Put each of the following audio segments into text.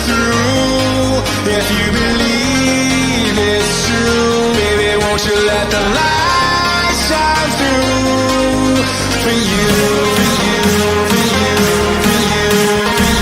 through. If you believe it's true, baby, won't you let the light shine through for you, for you, for you, for you, for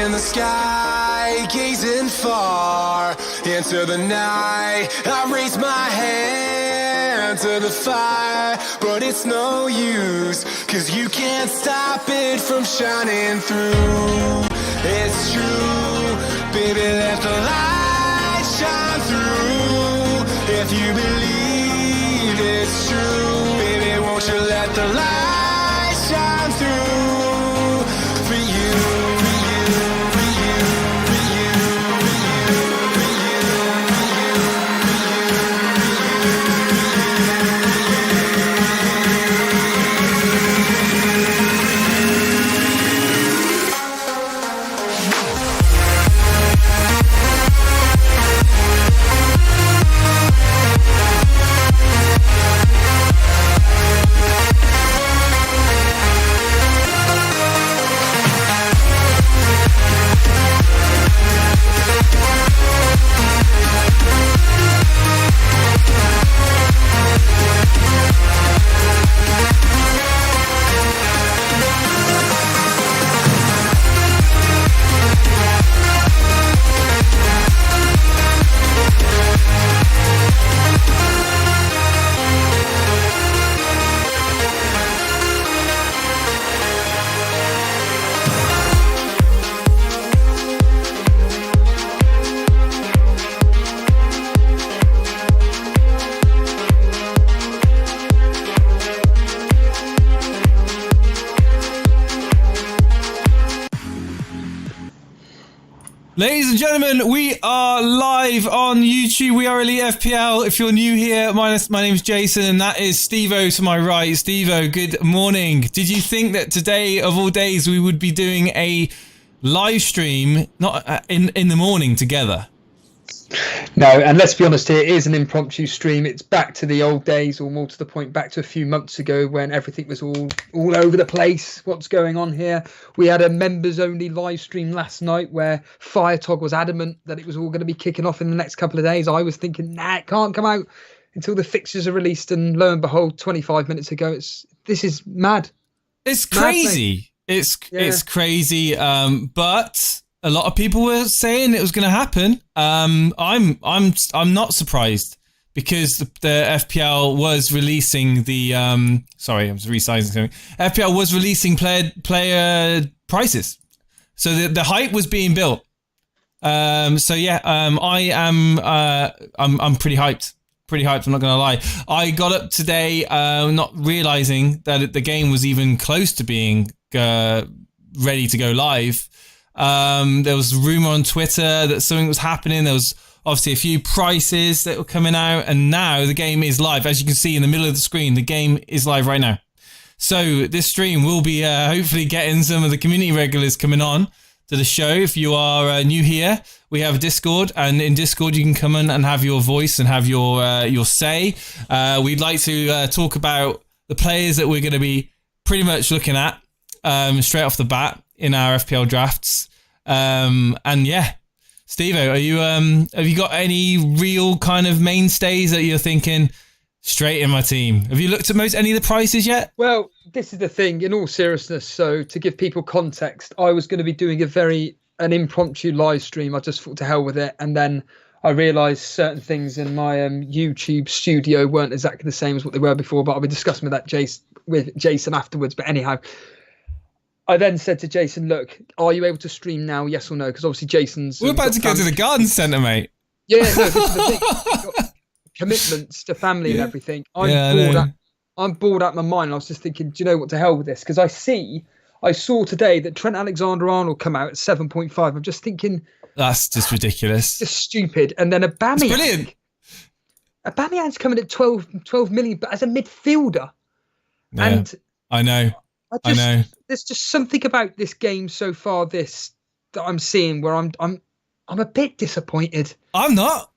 in the sky, gazing far into the night. I raise my hand to the fire, but it's no use, 'cause you can't stop it from shining through. It's true, baby, let the light shine through. If you believe it's true, baby, won't you let the light shine through for you. Ladies and gentlemen, we are live on YouTube. We are Elite FPL. If you're new here, my name is Jason, and that is Steve-O to my right. Steve-O, good morning. Did you think that today, of all days, we would be doing a live stream not in the morning together? No, and let's be honest here, it is an impromptu stream. It's back to the old days, or more to the point, back to a few months ago when everything was all over the place. What's going on here? We had a members-only live stream last night where Firetog was adamant that it was all going to be kicking off in the next couple of days. I was thinking, nah, it can't come out until the fixtures are released, and lo and behold, 25 minutes ago, this is mad. It's crazy. It's crazy, but a lot of people were saying it was going to happen. I'm not surprised, because the FPL was releasing the sorry, I was resizing something. FPL was releasing player prices, so the hype was being built. So yeah, I'm pretty hyped. Pretty hyped, I'm not gonna lie. I got up today not realizing that the game was even close to being ready to go live. There was rumor on Twitter that something was happening. There was obviously a few prices that were coming out, and now the game is live. As you can see in the middle of the screen, the game is live right now. So this stream will be hopefully getting some of the community regulars coming on to the show. If you are new here, we have a Discord, and in Discord you can come in and have your voice and have your say. We'd like to talk about the players that we're going to be pretty much looking at straight off the bat in our FPL drafts. And yeah, Steve-O, are you have you got any real kind of mainstays that you're thinking straight in my team? Have you looked at any of the prices yet? Well, this is the thing, in all seriousness. So to give people context, I was going to be doing an impromptu live stream. I just thought to hell with it. And then I realised certain things in my YouTube studio weren't exactly the same as what they were before, but I'll be discussing with Jason afterwards. But anyhow, I then said to Jason, look, are you able to stream now? Yes or no? Because obviously Jason's... We're about to go to the garden centre, mate. Yeah, no, this is the thing. Commitments to family and everything. I'm bored out of my mind. I was just thinking, do you know what, to hell with this? Because I saw today that Trent Alexander-Arnold come out at 7.5. I'm just thinking... That's just ridiculous. Just stupid. And then Aubameyang. It's brilliant. Aubameyang's coming at 12 million, but as a midfielder. Yeah, and I know. I know. There's just something about this game so far, that I'm seeing where I'm a bit disappointed. I'm not,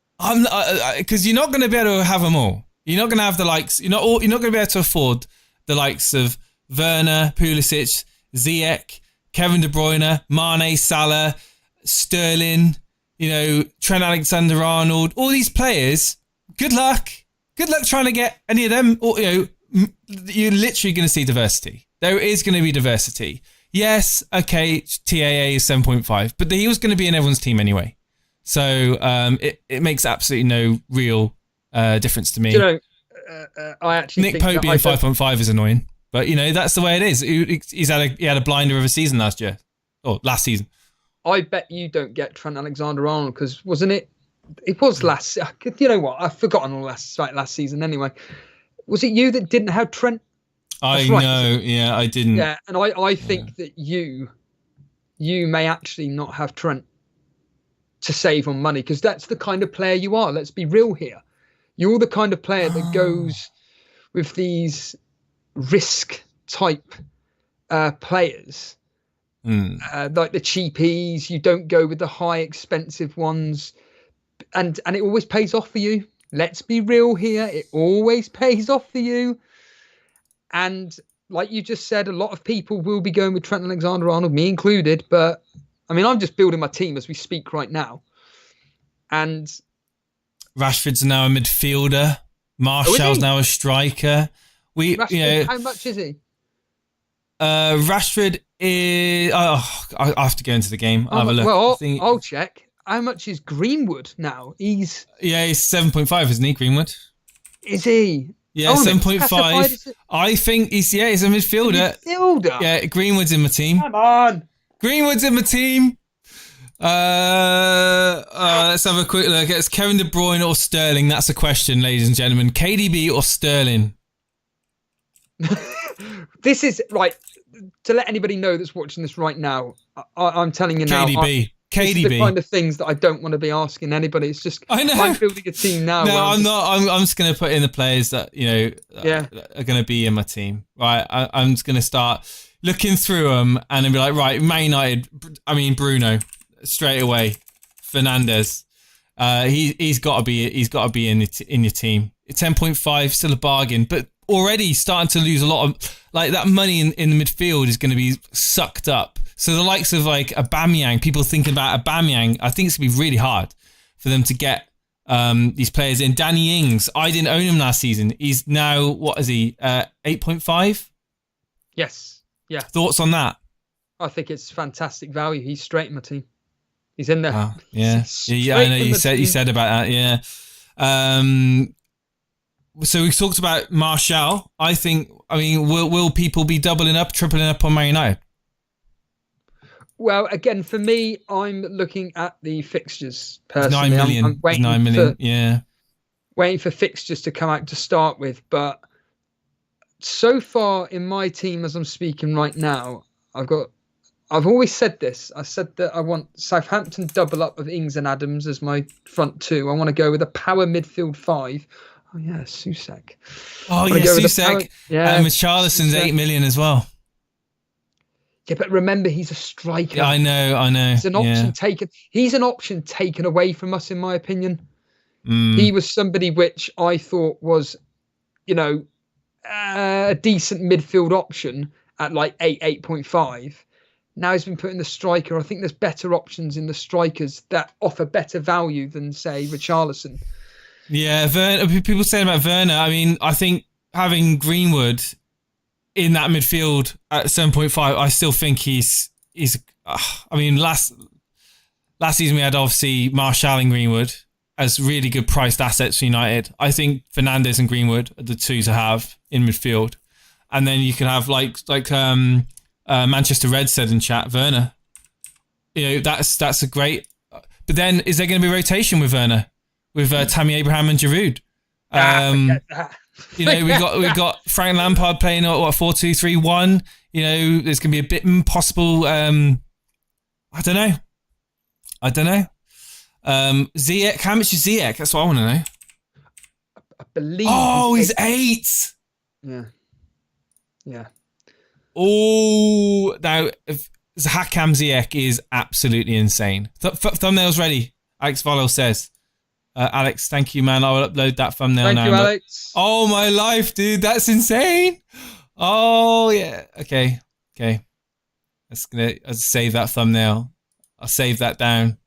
because you're not going to be able to have them all. You're not going to have the likes. You're not going to be able to afford the likes of Werner, Pulisic, Ziyech, Kevin De Bruyne, Mane, Salah, Sterling. Trent Alexander-Arnold. All these players. Good luck. Good luck trying to get any of them. Or, you're literally going to see diversity. There is going to be diversity. Yes, okay, TAA is 7.5, but he was going to be in everyone's team anyway. So it makes absolutely no real difference to me. I actually Nick think Pope being 5.5 is annoying, but that's the way it is. He had a blinder of a season last season. I bet you don't get Trent Alexander-Arnold because wasn't it? It was last. You know what? I've forgotten all last season anyway. Was it you that didn't have Trent? I know, yeah, I didn't. Yeah, and I think that you may actually not have Trent to save on money, because that's the kind of player you are. Let's be real here. You're the kind of player that goes with these risk type players, like the cheapies. You don't go with the high expensive ones, and it always pays off for you. Let's be real here. It always pays off for you. And like you just said, a lot of people will be going with Trent Alexander-Arnold, me included. But I mean, I'm just building my team as we speak right now. And Rashford's now a midfielder. Martial's now a striker. Rashford, how much is he? Rashford is... I have to go into the game. I'll have a look. Well, I'll check. How much is Greenwood now? He's 7.5, isn't he, Greenwood? Is he? Yeah, 7.5. I think he's a midfielder. Yeah, Greenwood's in my team. Come on. Greenwood's in my team. Let's have a quick look. It's Kevin De Bruyne or Sterling. That's a question, ladies and gentlemen. KDB or Sterling? This is right. To let anybody know that's watching this right now, I'm telling you now. KDB. This is the kind of things that I don't want to be asking anybody. It's just I'm building a team now. No, I'm not. I'm just going to put in the players that are going to be in my team. Right, I'm just going to start looking through them and then be like, right, Man United. I mean Bruno straight away. Fernandes. He's got to be in your team. 10.5, still a bargain, but already starting to lose a lot of that money in the midfield is going to be sucked up. So the likes of Aubameyang, people thinking about Aubameyang, I think it's going to be really hard for them to get these players in. Danny Ings, I didn't own him last season. He's now, what is he, 8.5? Yes. Yeah. Thoughts on that? I think it's fantastic value. He's straight in my team. He's in there. Oh, yeah. Yeah, I know you said about that, yeah. So we talked about Martial. Will people be doubling up, tripling up on Man United? Well, again, for me, I'm looking at the fixtures personally. 9 million. I'm waiting 9 million, waiting for fixtures to come out to start with. But so far in my team, as I'm speaking right now, I've always said this. I said that I want Southampton double up of Ings and Adams as my front two. I want to go with a power midfield 5. Oh yeah, Soucek. Oh yeah, Soucek. Yeah, Richarlison's 8 million as well. Yeah, but remember, he's a striker. Yeah, I know. He's an option taken. He's an option taken away from us, in my opinion. He was somebody which I thought was, a decent midfield option at like 8.5. Now he's been put in the striker. I think there's better options in the strikers that offer better value than, say, Richarlison. Yeah, people saying about Werner. I mean, I think having Greenwood in that midfield at 7.5, I still think he's. I mean, last season we had obviously Martial and Greenwood as really good priced assets for United. I think Fernandes and Greenwood are the two to have in midfield, and then you can have like Manchester Red said in chat, Werner. That's a great. But then, is there going to be rotation with Werner, with Tammy Abraham and Giroud? We've got Frank Lampard playing at 4-2-3-1. There's going to be a bit possible. I don't know. Ziyech, how much is Ziyech? That's what I want to know. I believe. Oh, he's 8. Yeah. Oh, now Hakam Ziyech is absolutely insane. Thumbnail's ready. Alex Volo says. Alex, thank you, man. I'll upload that thumbnail now. Thank you, Alex. Oh my life, dude, that's insane. Oh yeah. Okay. I'll save that thumbnail. I'll save that down.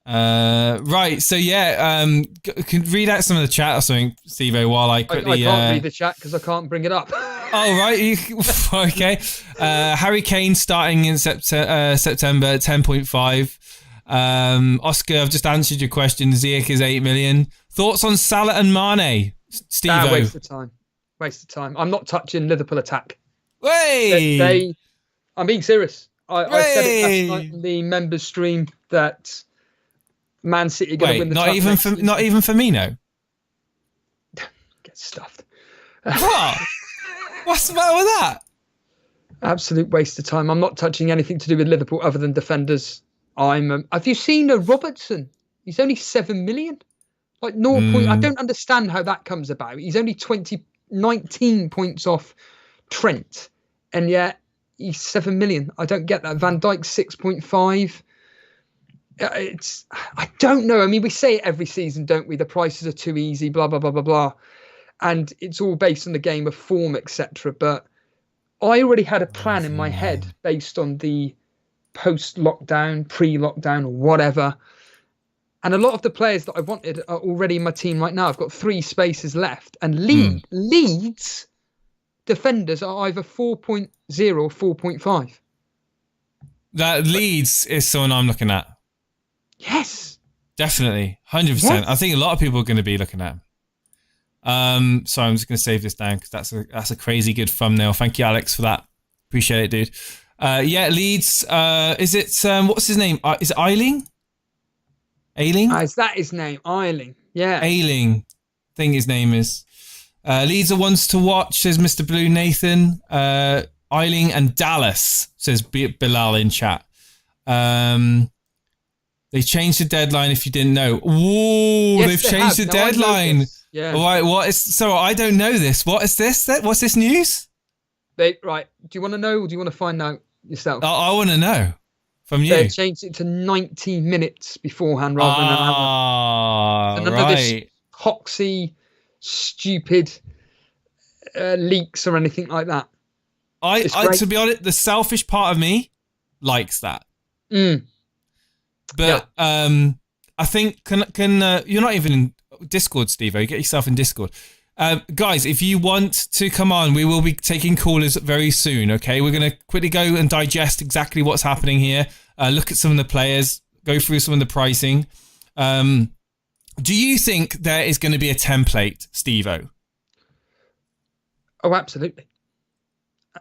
Right. So yeah. Can read out some of the chat or something, Steve, while I quickly. I can't read the chat because I can't bring it up. Oh right. Okay. Harry Kane starting in September at 10.5. Oscar, I've just answered your question. Ziyech is 8 million. Thoughts on Salah and Mane, Steve? Waste of time. I'm not touching Liverpool attack. Way. I'm being serious. I said it last night in the members stream that Man City are going to win the not even Firmino. Get stuffed. What? What's the matter with that? Absolute waste of time. I'm not touching anything to do with Liverpool other than defenders. Have you seen Robertson? He's only 7 million. Like 0. I don't understand how that comes about. He's only 19 points off Trent, and yet he's 7 million. I don't get that. Van Dijk 6.5. I don't know. I mean, we say it every season, don't we? The prices are too easy, blah blah blah blah blah, and it's all based on the game of form, etc. But I already had a plan in my head based on the post-lockdown, pre-lockdown, or whatever. And a lot of the players that I wanted are already in my team right now. I've got 3 spaces left. And Leeds defenders are either 4.0 or 4.5. That Leeds is someone I'm looking at. Yes. Definitely. 100%. Yes. I think a lot of people are going to be looking at him. So I'm just going to save this down because that's a crazy good thumbnail. Thank you, Alex, for that. Appreciate it, dude. Leeds. Is it what's his name? Is it Ayling? Is that his name? Ayling. Yeah. Ayling. I think his name is. Leeds are ones to watch, says Mr. Blue Nathan. Ayling and Dallas, says Bilal in chat. They changed the deadline if you didn't know. Ooh, yes, they've changed the deadline. Yeah. Right, so I don't know this. What is this? What's this news? Right. Do you want to know or do you want to find out yourself? I want to know from you. They changed it to 90 minutes beforehand rather than an hour. None of this hoxy, stupid leaks or anything like that. I to be honest, the selfish part of me likes that. But I think can you're not even in Discord, Steve-O. Get yourself in Discord. Guys, if you want to come on, we will be taking callers very soon, okay? We're going to quickly go and digest exactly what's happening here, look at some of the players, go through some of the pricing. Do you think there is going to be a template, Steve-O? Oh, absolutely.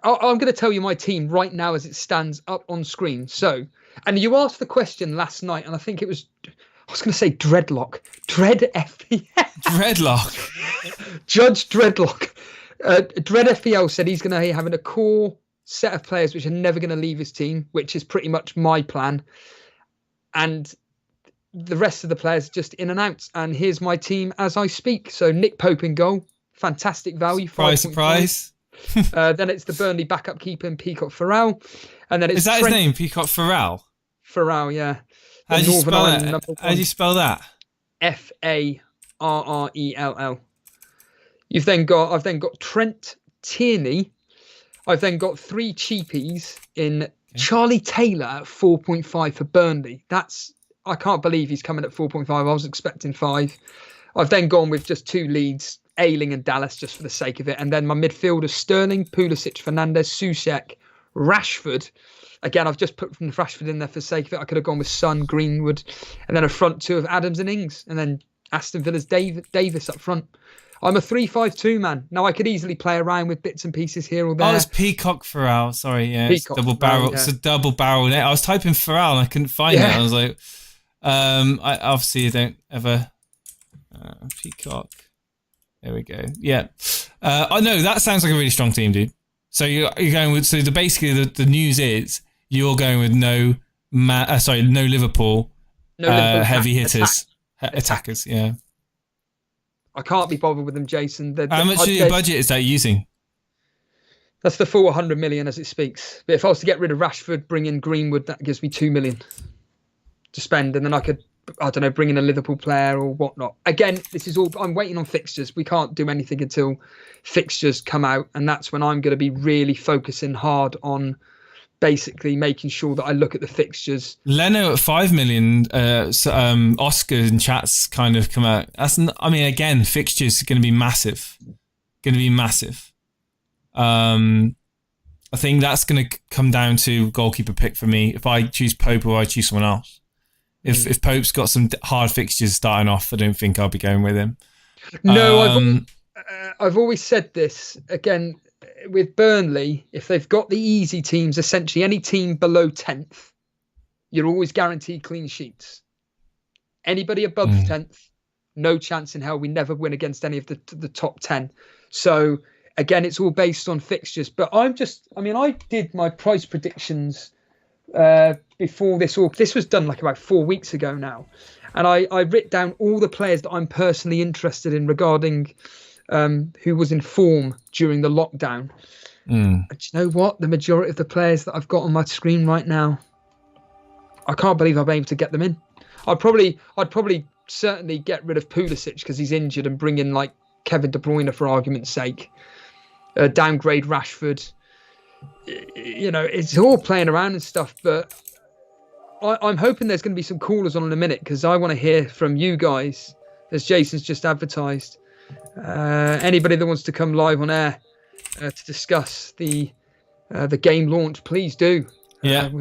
I'm going to tell you my team right now as it stands up on screen. So, and you asked the question last night, and I think it was... I was going to say Dreadlock. Dread FPL. Dreadlock. Judge Dreadlock. Dread FPL said he's going to be having a core set of players which are never going to leave his team, which is pretty much my plan. And the rest of the players just in and out. And here's my team as I speak. So Nick Pope in goal. Fantastic value. Surprise. Then it's the Burnley backup keeper in Peacock Farrell. And then it's Is that his name? Peacock Farrell? Farrell, yeah. How do you spell that? How do you spell that? Farrell. I've then got Trent Tierney. I've then got 3 cheapies in Charlie Taylor at 4.5 for Burnley. I can't believe he's coming at 4.5. I was expecting 5. I've then gone with just 2 leads, Ayling and Dallas, just for the sake of it. And then my midfielders, Sterling, Pulisic, Fernandes, Soucek, Rashford. Again, I've just put Rashford in there for the sake of it. I could have gone with Son, Greenwood, and then a front 2 of Adams and Ings. And then Aston Villa's Davis up front. I'm a 3-5-2 man. Now I could easily play around with bits and pieces here or there. Oh, it's Peacock Farrell. Sorry, yeah, Peacock it's double barrel. yeah. It's a double barrel. I was typing Farrell and I couldn't find it. I was like, I obviously don't ever Peacock. There we go. Yeah. I know that sounds like a really strong team, dude. So you're going with basically the news is you're going with no Liverpool, heavy hitters, attackers. Yeah. I can't be bothered with them, Jason. How much of your budget is that using? That's the full 100 million as it speaks. But if I was to get rid of Rashford, bring in Greenwood, that gives me 2 million to spend. And then I could, I don't know, bring in a Liverpool player or whatnot. Again, this is all, I'm waiting on fixtures. We can't do anything until fixtures come out. And that's when I'm going to be really focusing hard on basically making sure that I look at the fixtures. Leno at 5 million, Oscar and chats kind of come out. Again, fixtures are going to be massive. I think that's going to come down to goalkeeper pick for me. If I choose Pope or I choose someone else. If Pope's got some hard fixtures starting off, I don't think I'll be going with him. No, I've always said this. Again, with Burnley, if they've got the easy teams, essentially any team below 10th, you're always guaranteed clean sheets. Anybody above 10th, no chance in hell. We never win against any of the top 10. So again, it's all based on fixtures. But I did my price predictions before this. This was done like about 4 weeks ago now. And I writ down all the players that I'm personally interested in regarding who was in form during the lockdown. And do you know what? The majority of the players that I've got on my screen right now, I can't believe I'm able to get them in. I'd probably certainly get rid of Pulisic because he's injured and bring in like Kevin De Bruyne for argument's sake. Downgrade Rashford. You know, it's all playing around and stuff, but I'm hoping there's going to be some callers on in a minute because I want to hear from you guys, as Jason's just advertised. Anybody that wants to come live on air to discuss the game launch, please do. Get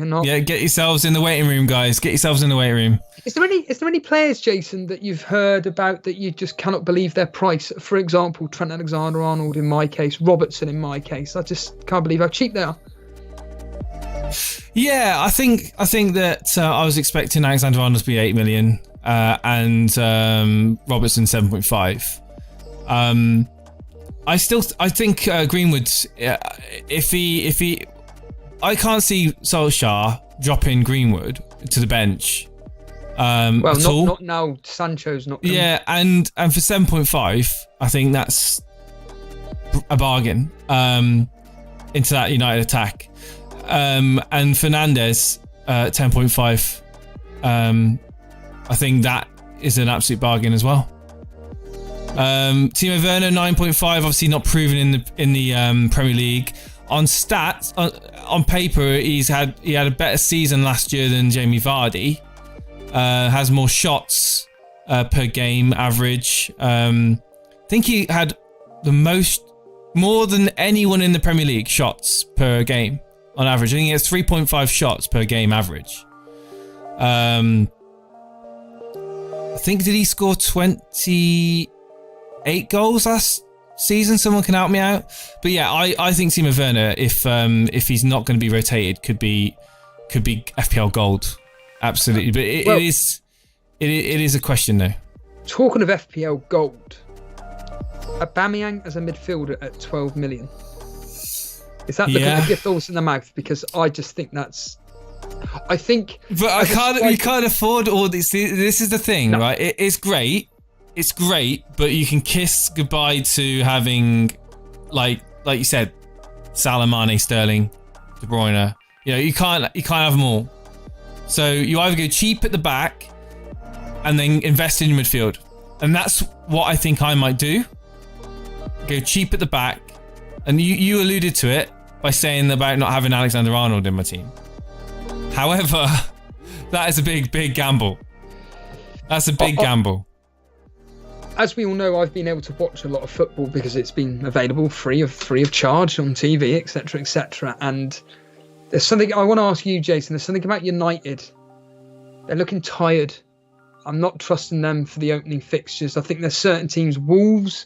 yourselves in the waiting room, guys. Get yourselves in the waiting room. Is there any players, Jason, that you've heard about that you just cannot believe their price? For example, Trent Alexander-Arnold in my case, Robertson in my case. I just can't believe how cheap they are. Yeah, I think that I was expecting Alexander-Arnold to be 8 million and Robertson 7.5. I think Greenwood, if he I can't see Solskjaer dropping Greenwood to the bench. Not now. Sancho's not coming. Yeah, and for 7.5, I think that's a bargain into that United attack. And Fernandes 10.5. I think that is an absolute bargain as well. Timo Werner 9.5, obviously not proven in the Premier League. On stats, on paper, he had a better season last year than Jamie Vardy. Has more shots per game average. I think he had more than anyone in the Premier League shots per game on average. I think he has 3.5 shots per game average. I think did he score 28 goals last season? Someone can help me out. But yeah, I think Timo Werner, if he's not going to be rotated, could be FPL gold. Absolutely. But it is a question though. Talking of FPL gold, Aubameyang as a midfielder at 12 million. Is that looking a gift horse in the mouth? Because I just think that's. I think. But you can't afford all these. This is the thing, right? It's great. It's great, but you can kiss goodbye to having, like you said, Salah, Mane, Sterling, De Bruyne. You can't have them all. So you either go cheap at the back, and then invest in your midfield, and that's what I think I might do. Go cheap at the back, and you alluded to it by saying about not having Alexander-Arnold in my team. However, that is a big gamble. That's a big gamble. As we all know, I've been able to watch a lot of football because it's been available free of charge on TV, etc., etc. And there's something I want to ask you, Jason. There's something about United. They're looking tired. I'm not trusting them for the opening fixtures. I think there's certain teams. Wolves,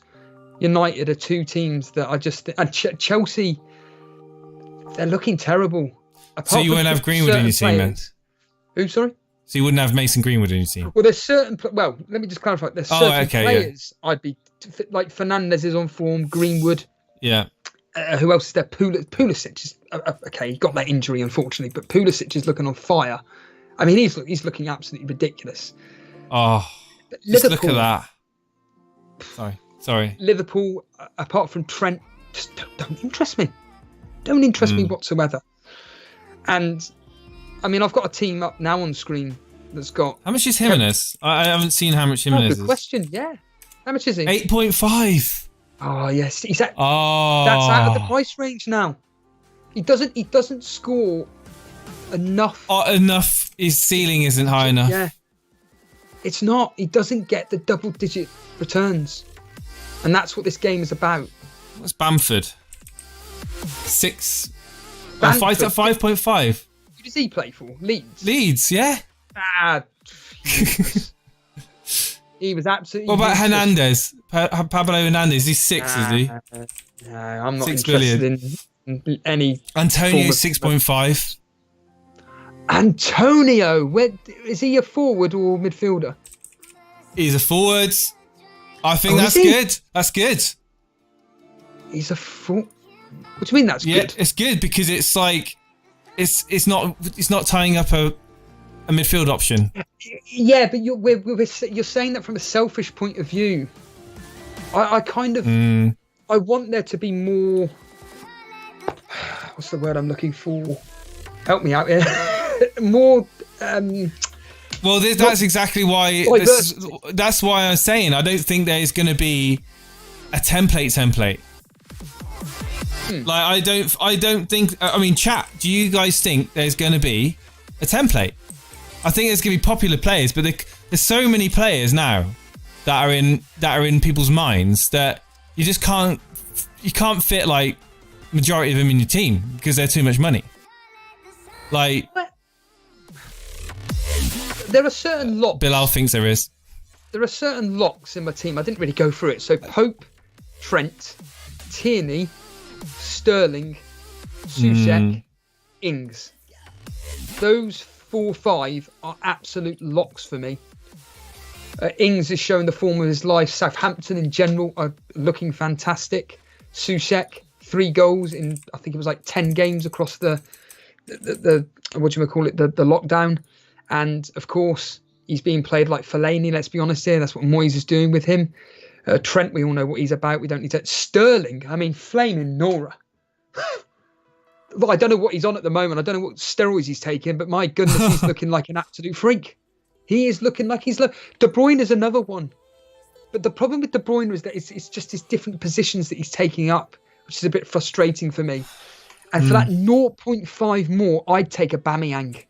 United are two teams that I just and Chelsea. They're looking terrible. So you won't have Greenwood in your team, then? Who? Sorry. So you wouldn't have Mason Greenwood in your team? Well, there's certain. Well, let me just clarify. There's certain players I'd be like. Fernandes is on form. Greenwood. Yeah. Who else is there? Pulisic is okay. He got that injury, unfortunately, but Pulisic is looking on fire. I mean, he's looking absolutely ridiculous. Oh, just look at that. Sorry. Liverpool, apart from Trent, just don't interest me. Don't interest me whatsoever. And I mean, I've got a team up now on screen that's got. How much is Jimenez? I haven't seen how much Jimenez is. Good question. Yeah. How much is he? 8.5. Oh yes, that's out of the price range now. He doesn't score enough. Enough. His ceiling isn't high enough. Yeah. It's not. He doesn't get the double-digit returns, and that's what this game is about. What's Bamford? 6. 5.5. Who does he play for? Leeds, yeah. He was absolutely. What about Hernandez? Pablo Hernandez, he's 6, is he? No, I'm not 6 interested billion. in any. Antonio 6.5. Antonio, where is he? A forward or midfielder? He's a forward. I think that's good. That's good. He's a forward. What do you mean that's good? Yeah, it's good because it's like it's not tying up a midfield option. Yeah, but you're saying that from a selfish point of view. I kind of I want there to be more. What's the word I'm looking for? Help me out here. More. Well, that's exactly why. That's why I'm saying I don't think there's going to be a template. Like I don't think. I mean, chat. Do you guys think there's going to be a template? I think there's going to be popular players, but there's so many players now that are in people's minds that you just can't fit like majority of them in your team because they're too much money. Like. There are certain locks. Bilal thinks there is. There are certain locks in my team. I didn't really go through it. So Pope, Trent, Tierney, Sterling, Soucek, Ings. Those 4-5 are absolute locks for me. Ings is showing the form of his life. Southampton in general are looking fantastic. Soucek, 3 goals in I think it was like 10 games across the what do you call it, the lockdown. And of course, he's being played like Fellaini. Let's be honest here. That's what Moyes is doing with him. Trent, we all know what he's about. We don't need to. Sterling, I mean, flaming Nora. Well, I don't know what he's on at the moment. I don't know what steroids he's taking, but my goodness, he's looking like an absolute freak. He is looking like he's. De Bruyne is another one. But the problem with De Bruyne is that it's just his different positions that he's taking up, which is a bit frustrating for me. And for that 0.5 more, I'd take a Aubameyang.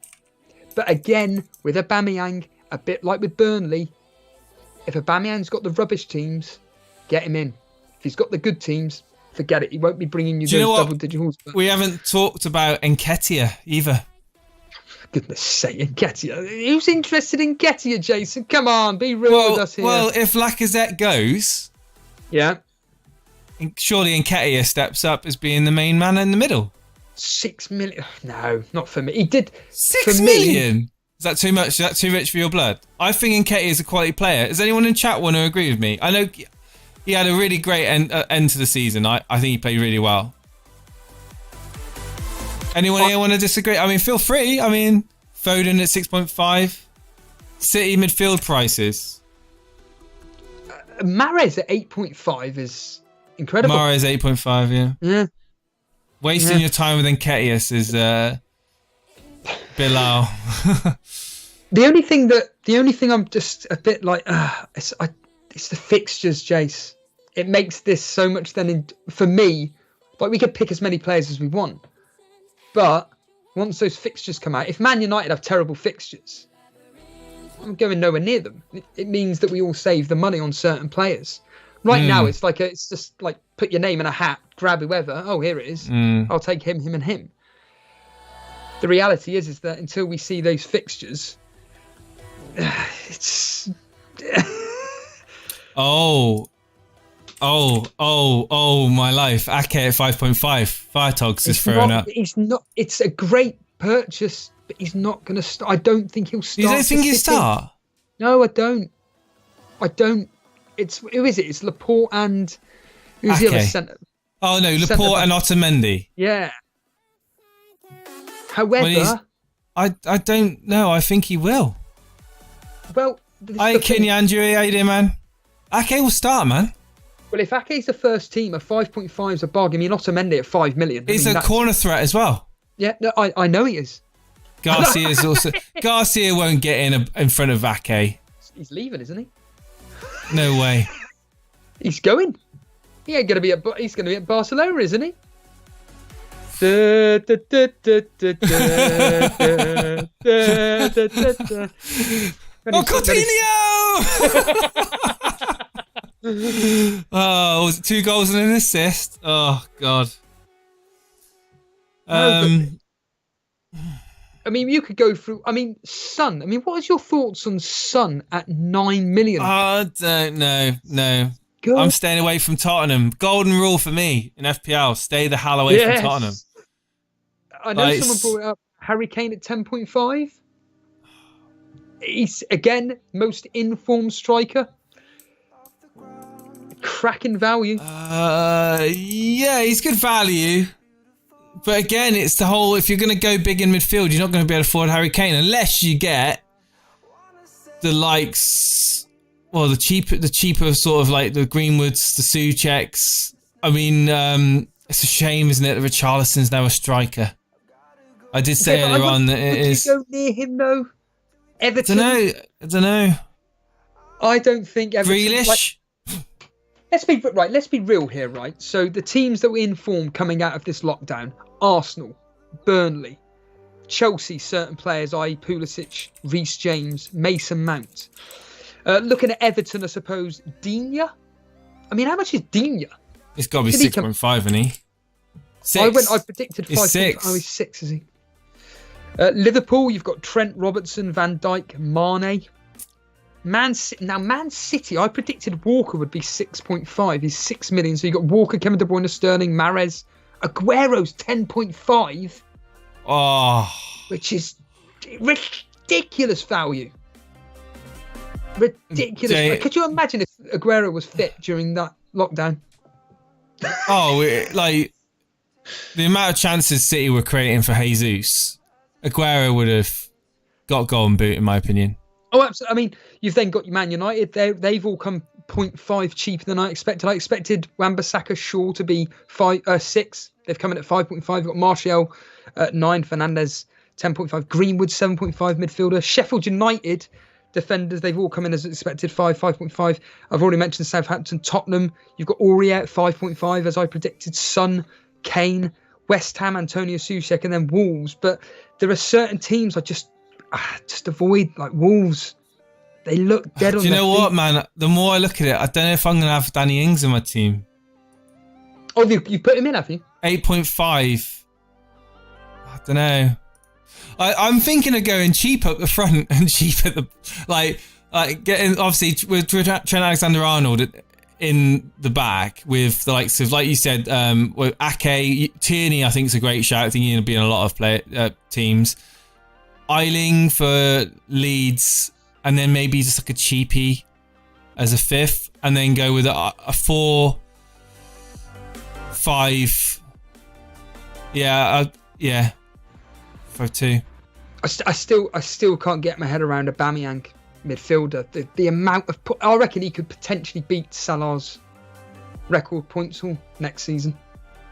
But again, with Aubameyang, a bit like with Burnley, if Aubameyang's got the rubbish teams, get him in. If he's got the good teams, forget it. He won't be bringing you those double-digit hauls. We haven't talked about Nketiah either. For goodness sake, Nketiah. Who's interested in Nketiah, Jason? Come on, be real with us here. Well, if Lacazette goes, yeah, surely Nketiah steps up as being the main man in the middle. 6 million? No, not for me. He did 6 million. Is that too much? Is that too rich for your blood? I think Nketiah is a quality player. Does anyone in chat want to agree with me? I know he had a really great end to the season. I think he played really well. Anyone here want to disagree? I mean, feel free. I mean, Foden at 6.5. City midfield prices. Mahrez at 8.5 is incredible. Mahrez 8.5, yeah. Yeah. Wasting your time with Nketiah is Bilal. The only thing I'm just a bit like, it's the fixtures, Jace. It makes this so much for me, like we could pick as many players as we want. But once those fixtures come out, if Man United have terrible fixtures, I'm going nowhere near them. It means that we all save the money on certain players. Right now, it's just like put your name in a hat, grab whoever. Oh, here it is. I'll take him, him, and him. The reality is that until we see those fixtures, it's. Oh, my life. Ake at 5.5. Firetogs is throwing up. He's not. It's a great purchase, but he's not going to start. I don't think he'll start. You don't think he'll start? No, I don't. Who is it? It's Laporte and who's the other centre? Oh no, Laporte and Otamendi. Yeah. However, I don't know. I think he will. Well, Hi, Kinyanjuri. How you doing, man? Ake will start, man. Well, if Ake's the first team, a 5.5 is a bargain. I mean, Otamendi at 5 million. He's a corner threat as well. Yeah, no, I know he is. Garcia's also. Garcia won't get in front of Ake. He's leaving, isn't he? No way. He's going. He ain't gonna be he's going to be at Barcelona, isn't he? Oh, Coutinho! Oh, was it 2 goals and an assist? Oh God. I mean, you could go through. I mean, Son. I mean, what is your thoughts on Son at 9 million? I don't know. No. I'm staying away from Tottenham. Golden rule for me in FPL: stay the hell away from Tottenham. I know someone brought it up. Harry Kane at 10.5. He's again most informed striker. Cracking value. Yeah, he's good value. But again, it's the whole, if you're going to go big in midfield, you're not going to be able to afford Harry Kane unless you get the likes, well, the cheaper sort of like the Greenwoods, the Součeks. I mean, it's a shame, isn't it, that Richarlison's now a striker. I did say earlier on that it is. Would you go near him though? Everton? I don't know. I don't think Everton. Grealish? Let's be real here, right? So the teams that we informed coming out of this lockdown: Arsenal, Burnley, Chelsea, certain players, i.e. Pulisic, Reece James, Mason Mount. Looking at Everton, I suppose, Digne. I mean, how much is Digne? It's got to be 6.5, isn't he? 6. I predicted 5. He's 6. Oh, he's 6, is he? Liverpool, you've got Trent, Robertson, Van Dijk, Mane. Man City, I predicted Walker would be 6.5. He's 6 million. So you've got Walker, Kevin De Bruyne, Sterling, Mahrez. Aguero's 10.5. Oh. Which is ridiculous value. Ridiculous. Could you imagine if Aguero was fit during that lockdown? Oh, like the amount of chances City were creating for Jesus, Aguero would have got golden boot, in my opinion. Oh, absolutely. I mean, you've then got your Man United. They've all come 0.5 cheaper than I expected. I expected Wan-Bissaka, Shaw to be 6. They've come in at 5.5. You've got Martial at 9. Fernandes 10.5. Greenwood 7.5 midfielder. Sheffield United defenders, they've all come in as expected, 5.5. I've already mentioned Southampton. Tottenham, you've got Aurier at 5.5 as I predicted. Son, Kane, West Ham, Antonio Souček, and then Wolves. But there are certain teams I just avoid, like Wolves. They look dead on their feet. Do you know what, man? The more I look at it, I don't know if I'm going to have Danny Ings in my team. Oh, you put him in, have you? 8.5. I don't know. I'm thinking of going cheap up the front and cheap at the like getting, obviously with Trent Alexander-Arnold in the back with the likes of, like you said, with Ake, Tierney. I think is a great shout. I think he's going to be in a lot of teams. Eiling for Leeds, and then maybe just like a cheapie as a 5th, and then go with a 4, 5. Yeah, 4-5-2. I still can't get my head around Aubameyang midfielder. The amount of I reckon he could potentially beat Salah's record points haul next season.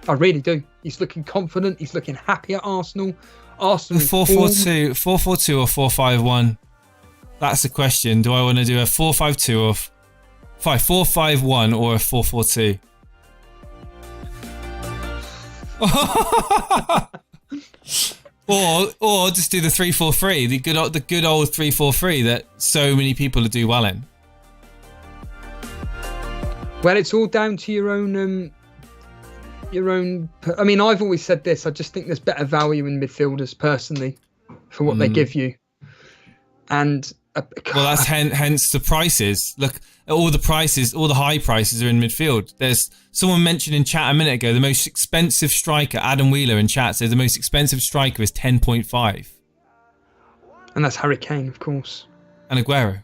I really do. He's looking confident. He's looking happy at Arsenal. Arsenal 4-4-2, 4-4-2 or 4-5-1. That's the question. Do I want to do a 4-5-2 or 4-5-1 or a 4-4-2? or just do the 3-4-3, the good old 3-4-3 that so many people do well in. Well, it's all down to your own. I mean, I've always said this. I just think there's better value in midfielders personally for what they give you. And well, that's hence the prices. Look, all the prices, all the high prices are in midfield. There's someone mentioned in chat a minute ago, the most expensive striker, Adam Wheeler in chat says the most expensive striker is 10.5. And that's Harry Kane, of course. And Aguero.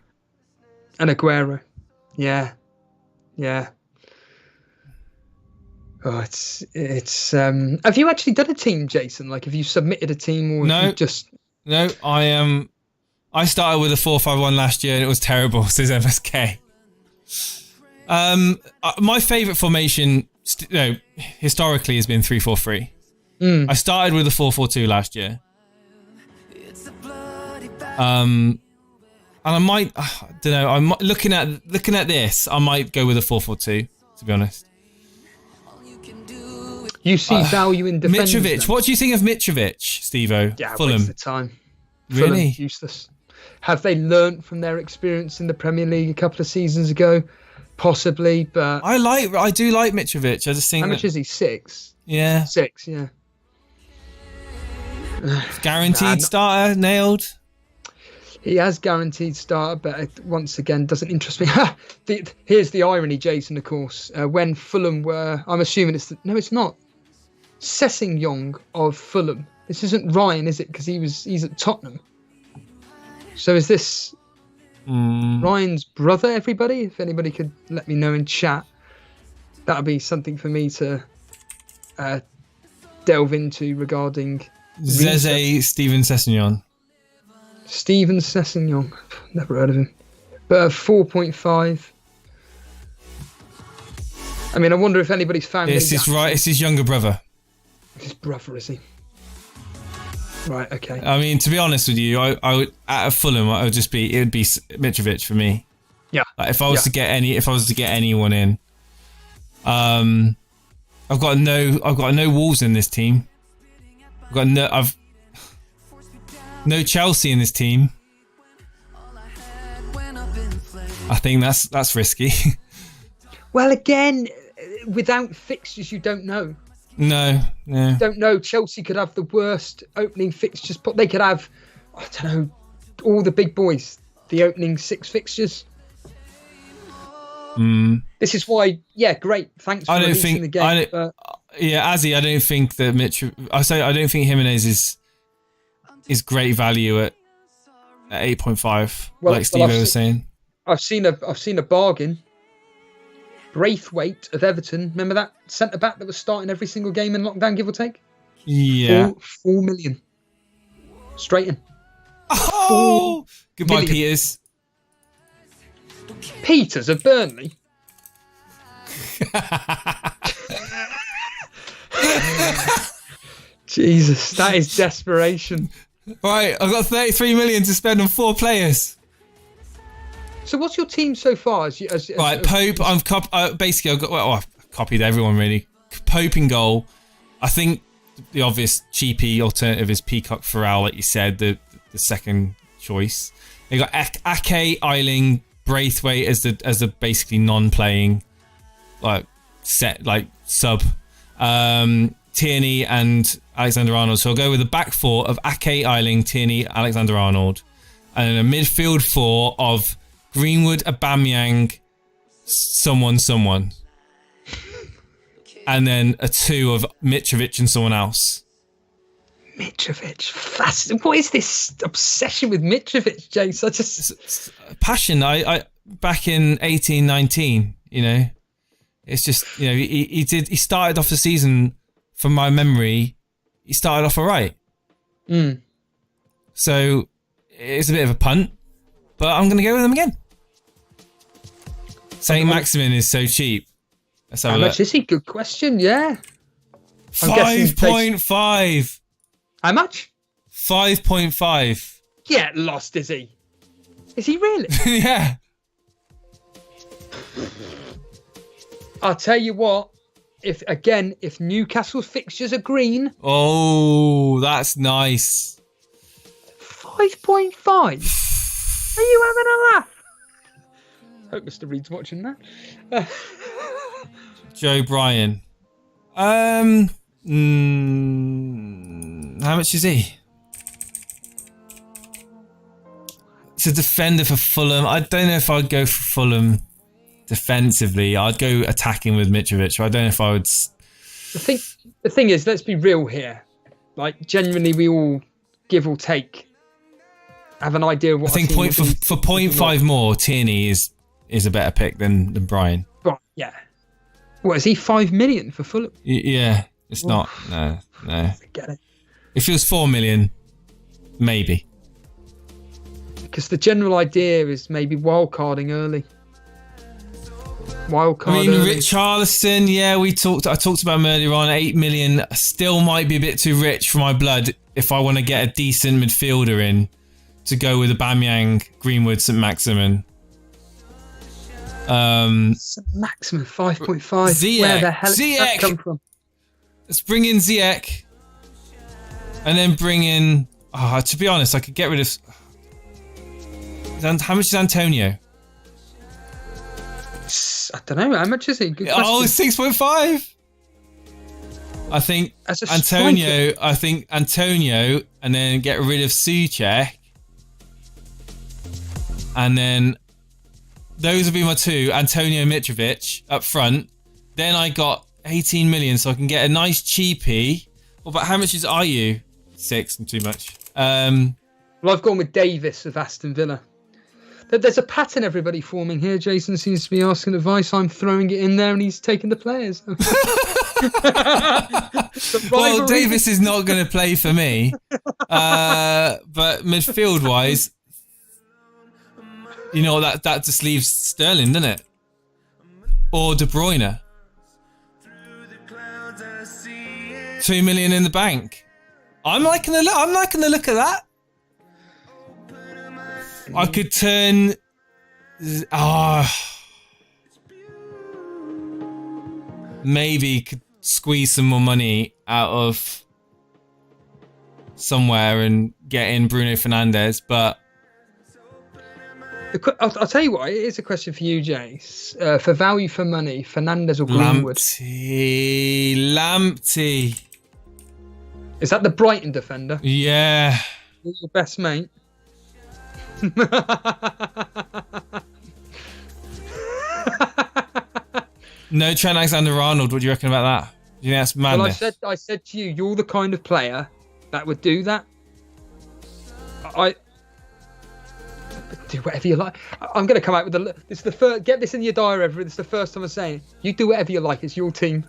Yeah. Oh, it's have you actually done a team, Jason? Like, have you submitted a team or no, you just No, I started with a 4-5-1 last year and it was terrible, says MSK. My favourite formation historically has been 3-4-3. I started with a 4-4-2 last year. And I might, I don't know, I'm looking at this, I might go with a 4-4-2, to be honest. You see value in defenders. Mitrovic, what do you think of Mitrovic, Steve-O? Yeah, Fulham. waste of time. Really? Fulham, useless. Have they learnt from their experience in the Premier League a couple of seasons ago? Possibly, but I do like Mitrovic. I just think. How much is he? 6? Yeah. 6, yeah. Guaranteed starter, nailed. He has guaranteed starter, but it, once again, doesn't interest me. Here's the irony, Jason, of course. When Fulham were, I'm assuming no, it's not. Sessegnon of Fulham. This isn't Ryan, is it? Because he's at Tottenham. So is this Ryan's brother, everybody? If anybody could let me know in chat, that would be something for me to delve into regarding... Zeze Steven Sessegnon. Steven Sessegnon. Never heard of him. But 4.5. I mean, I wonder if anybody's found... It's his younger brother. His brother, is he? Right, okay. I mean, to be honest with you, I would at Fulham, it would be Mitrovic for me. Yeah. Like if I was to get anyone in, I've got no Wolves in this team. I've no Chelsea in this team. I think that's risky. Well, again, without fixtures, you don't know. No. Don't know. Chelsea could have the worst opening fixtures. They could have, I don't know, all the big boys, the opening 6 fixtures. This is why, yeah, great. Thanks for releasing the game. Azzy, I don't think that I don't think Jimenez is great value at 8.5, like Steve was saying. I've seen a bargain. Braithwaite of Everton. Remember that centre back that was starting every single game in lockdown, give or take? Yeah. 4 million. Straight in. Oh! Goodbye, Peters. Peters of Burnley? Jesus, that is desperation. Right, I've got 33 million to spend on 4 players. So what's your team so far? Pope. I've copied everyone really. Pope in goal. I think the obvious cheapy alternative is Peacock Farrell, like you said, the second choice. They got Ake, Eiling, Braithwaite as the basically non-playing sub. Tierney and Alexander Arnold. So I'll go with a back 4 of Ake, Eiling, Tierney, Alexander Arnold, and a midfield 4 of Greenwood, Aubameyang, someone. And then a 2 of Mitrovic and someone else. Mitrovic. What is this obsession with Mitrovic, Jace? It's passion. I back in 18-19, it's just, he started off the season, from my memory, he started off all right. So it's a bit of a punt, but I'm going to go with them again. Saint Maximin is so cheap. Let's have How a look. much is he? Good question. Yeah. 5.5. How much? 5.5. Get lost, is he? Is he really? Yeah. I'll tell you what. If Newcastle's fixtures are green, Oh, that's nice. 5.5. Are you having a laugh? Hope Mr. Reed's watching that. Joe Bryan. How much is he? It's a defender for Fulham. I don't know if I'd go for Fulham defensively. I'd go attacking with Mitrovic. I don't know if I would. The thing is, let's be real here. Like, genuinely, we all give or take have an idea of what I think for 0.5 more, Tierney is a better pick than Bryan. Right, yeah. What is he? 5 million for Fulham? Yeah, it's not. No. Forget it. If it was 4 million, maybe. Because the general idea is maybe wildcarding early. Wildcard I mean, early. Richarlison, yeah, I talked about him earlier on. 8 million still might be a bit too rich for my blood if I want to get a decent midfielder in to go with Aubameyang, Greenwood, St. Maximin. Maximum 5.5. Ziyech. Where the hell did that come from? Let's bring in Ziyech. And then bring in... to be honest, I could get rid of... How much is Antonio? I don't know. How much is he? Good question. 6.5. I think Antonio, and then get rid of Souček. And then those would be my two. Antonio, Mitrovic up front. Then I got 18 million, so I can get a nice cheapie. Well, but how much is IU? 6 and too much. Well, I've gone with Davis of Aston Villa. There's a pattern, everybody, forming here. Jason seems to be asking advice. I'm throwing it in there, and he's taking the players. Well, Davis is not going to play for me. But midfield-wise, you know, that just leaves Sterling, doesn't it? Or De Bruyne. 2 million in the bank. I'm liking the look at that. I could turn. Maybe could squeeze some more money out of somewhere and get in Bruno Fernandes, but I'll tell you what, it is a question for you, Jace. For value for money, Fernandes or Greenwood? Lamptey. Is that the Brighton defender? Yeah. Your best mate? No Trent Alexander-Arnold. What do you reckon about that? Do you think that's madness? Well, I said to you, you're the kind of player that would do that. I do whatever you like. I'm going to come out with this is the first. Get this in your diary, everyone. This is the first time I'm saying it. You do whatever you like. It's your team.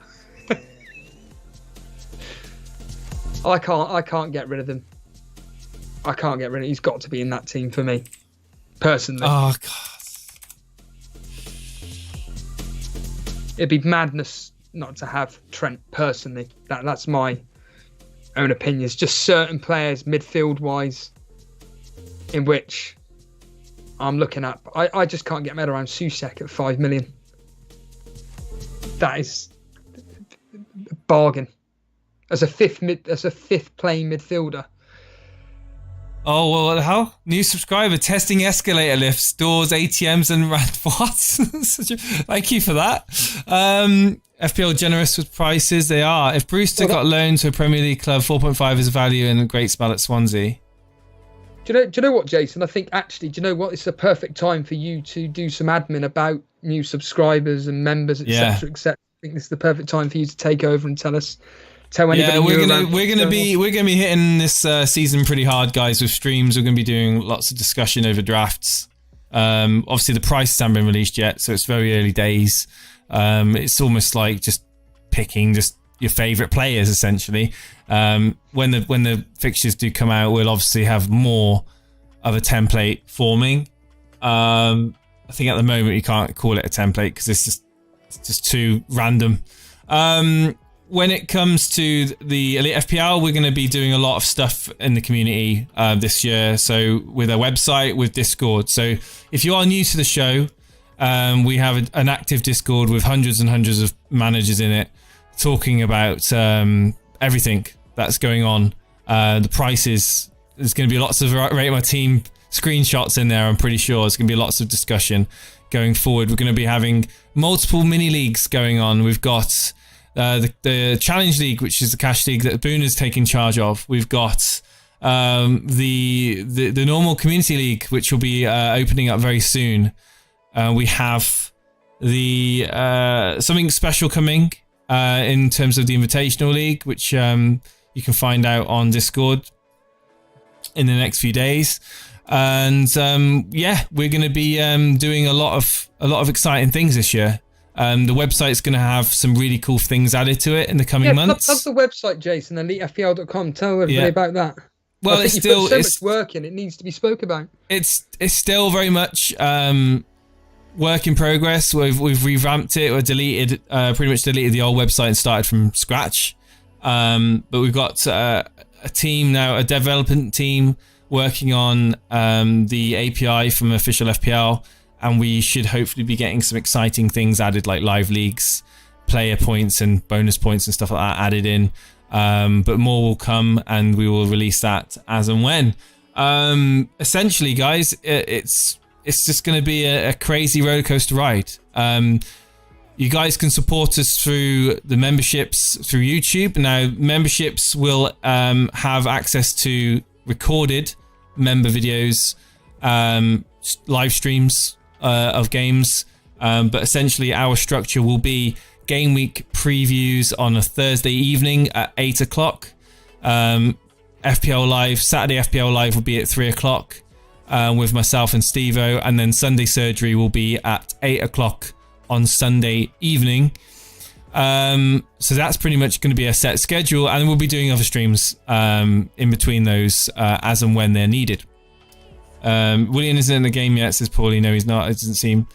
I can't get rid of him. I can't get rid of him. He's got to be in that team for me, personally. Oh God. It'd be madness not to have Trent personally. That's my own opinion. It's just certain players, midfield-wise, in which I'm looking at. I just can't get my head around Souček at 5 million. That is a bargain. As a fifth playing midfielder. Oh, well, how? New subscriber, testing escalator lifts, doors, ATMs, and what? Thank you for that. FPL generous with prices. They are. If Brewster got loaned to a Premier League club, 4.5 is a value and a great spell at Swansea. Do you know what, Jason? I think actually, do you know what? It's a perfect time for you to do some admin about new subscribers and members, etc., etc. I think this is the perfect time for you to take over and tell anybody. Yeah, we're gonna be hitting this season pretty hard, guys, with streams. We're gonna be doing lots of discussion over drafts. Obviously the prices haven't been released yet, so it's very early days. It's almost like just picking, your favourite players, essentially. When the fixtures do come out, we'll obviously have more of a template forming. I think at the moment you can't call it a template because it's just too random. When it comes to the Elite FPL, we're going to be doing a lot of stuff in the community this year. So with our website, with Discord. So if you are new to the show, we have an active Discord with hundreds and hundreds of managers in it, talking about everything that's going on. The prices. There's going to be lots of Rate My Team screenshots in there. I'm pretty sure there's going to be lots of discussion going forward. We're going to be having multiple mini leagues going on. We've got the Challenge League, which is the cash league that Boone is taking charge of. We've got the normal community league, which will be opening up very soon. We have the something special coming in terms of the Invitational League, which you can find out on Discord in the next few days. And we're going to be doing a lot of exciting things this year. The website's going to have some really cool things added to it in the coming months. Plug the website, Jason, elitefpl.com. Tell everybody about that. Well, it's still so much work in it. Needs to be spoke about. It's still very much work in progress. We've revamped it. We've pretty much deleted the old website and started from scratch. But we've got a team now, a development team working on the API from official FPL. And we should hopefully be getting some exciting things added, like live leagues, player points and bonus points and stuff like that added in. But more will come, and we will release that as and when. Essentially, guys, it's just going to be a crazy rollercoaster ride. You guys can support us through the memberships through YouTube. Now, memberships will have access to recorded member videos, live streams of games, but essentially our structure will be Gameweek previews on a Thursday evening at 8 o'clock. FPL Live, Saturday FPL Live will be at 3 o'clock with myself and Steve-O, and then Sunday Surgery will be at 8 o'clock on Sunday evening. So that's pretty much going to be a set schedule, and we'll be doing other streams in between those as and when they're needed. William isn't in the game yet, says Paulie. No, he's not. It doesn't seem.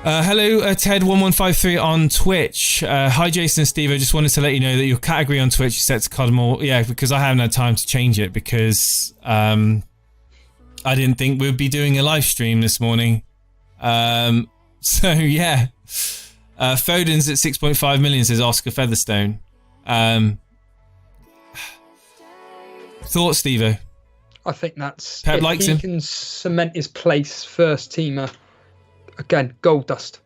Hello, Ted1153 on Twitch. Hi, Jason and Steve. I just wanted to let you know that your category on Twitch is set to Cardamore. Yeah, because I haven't had time to change it because I didn't think we'd be doing a live stream this morning. So, yeah. Foden's at 6.5 million, says Oscar Featherstone. Thoughts, Steve-O? I think that's Pep likes him. He can cement his place first teamer. Again, gold dust.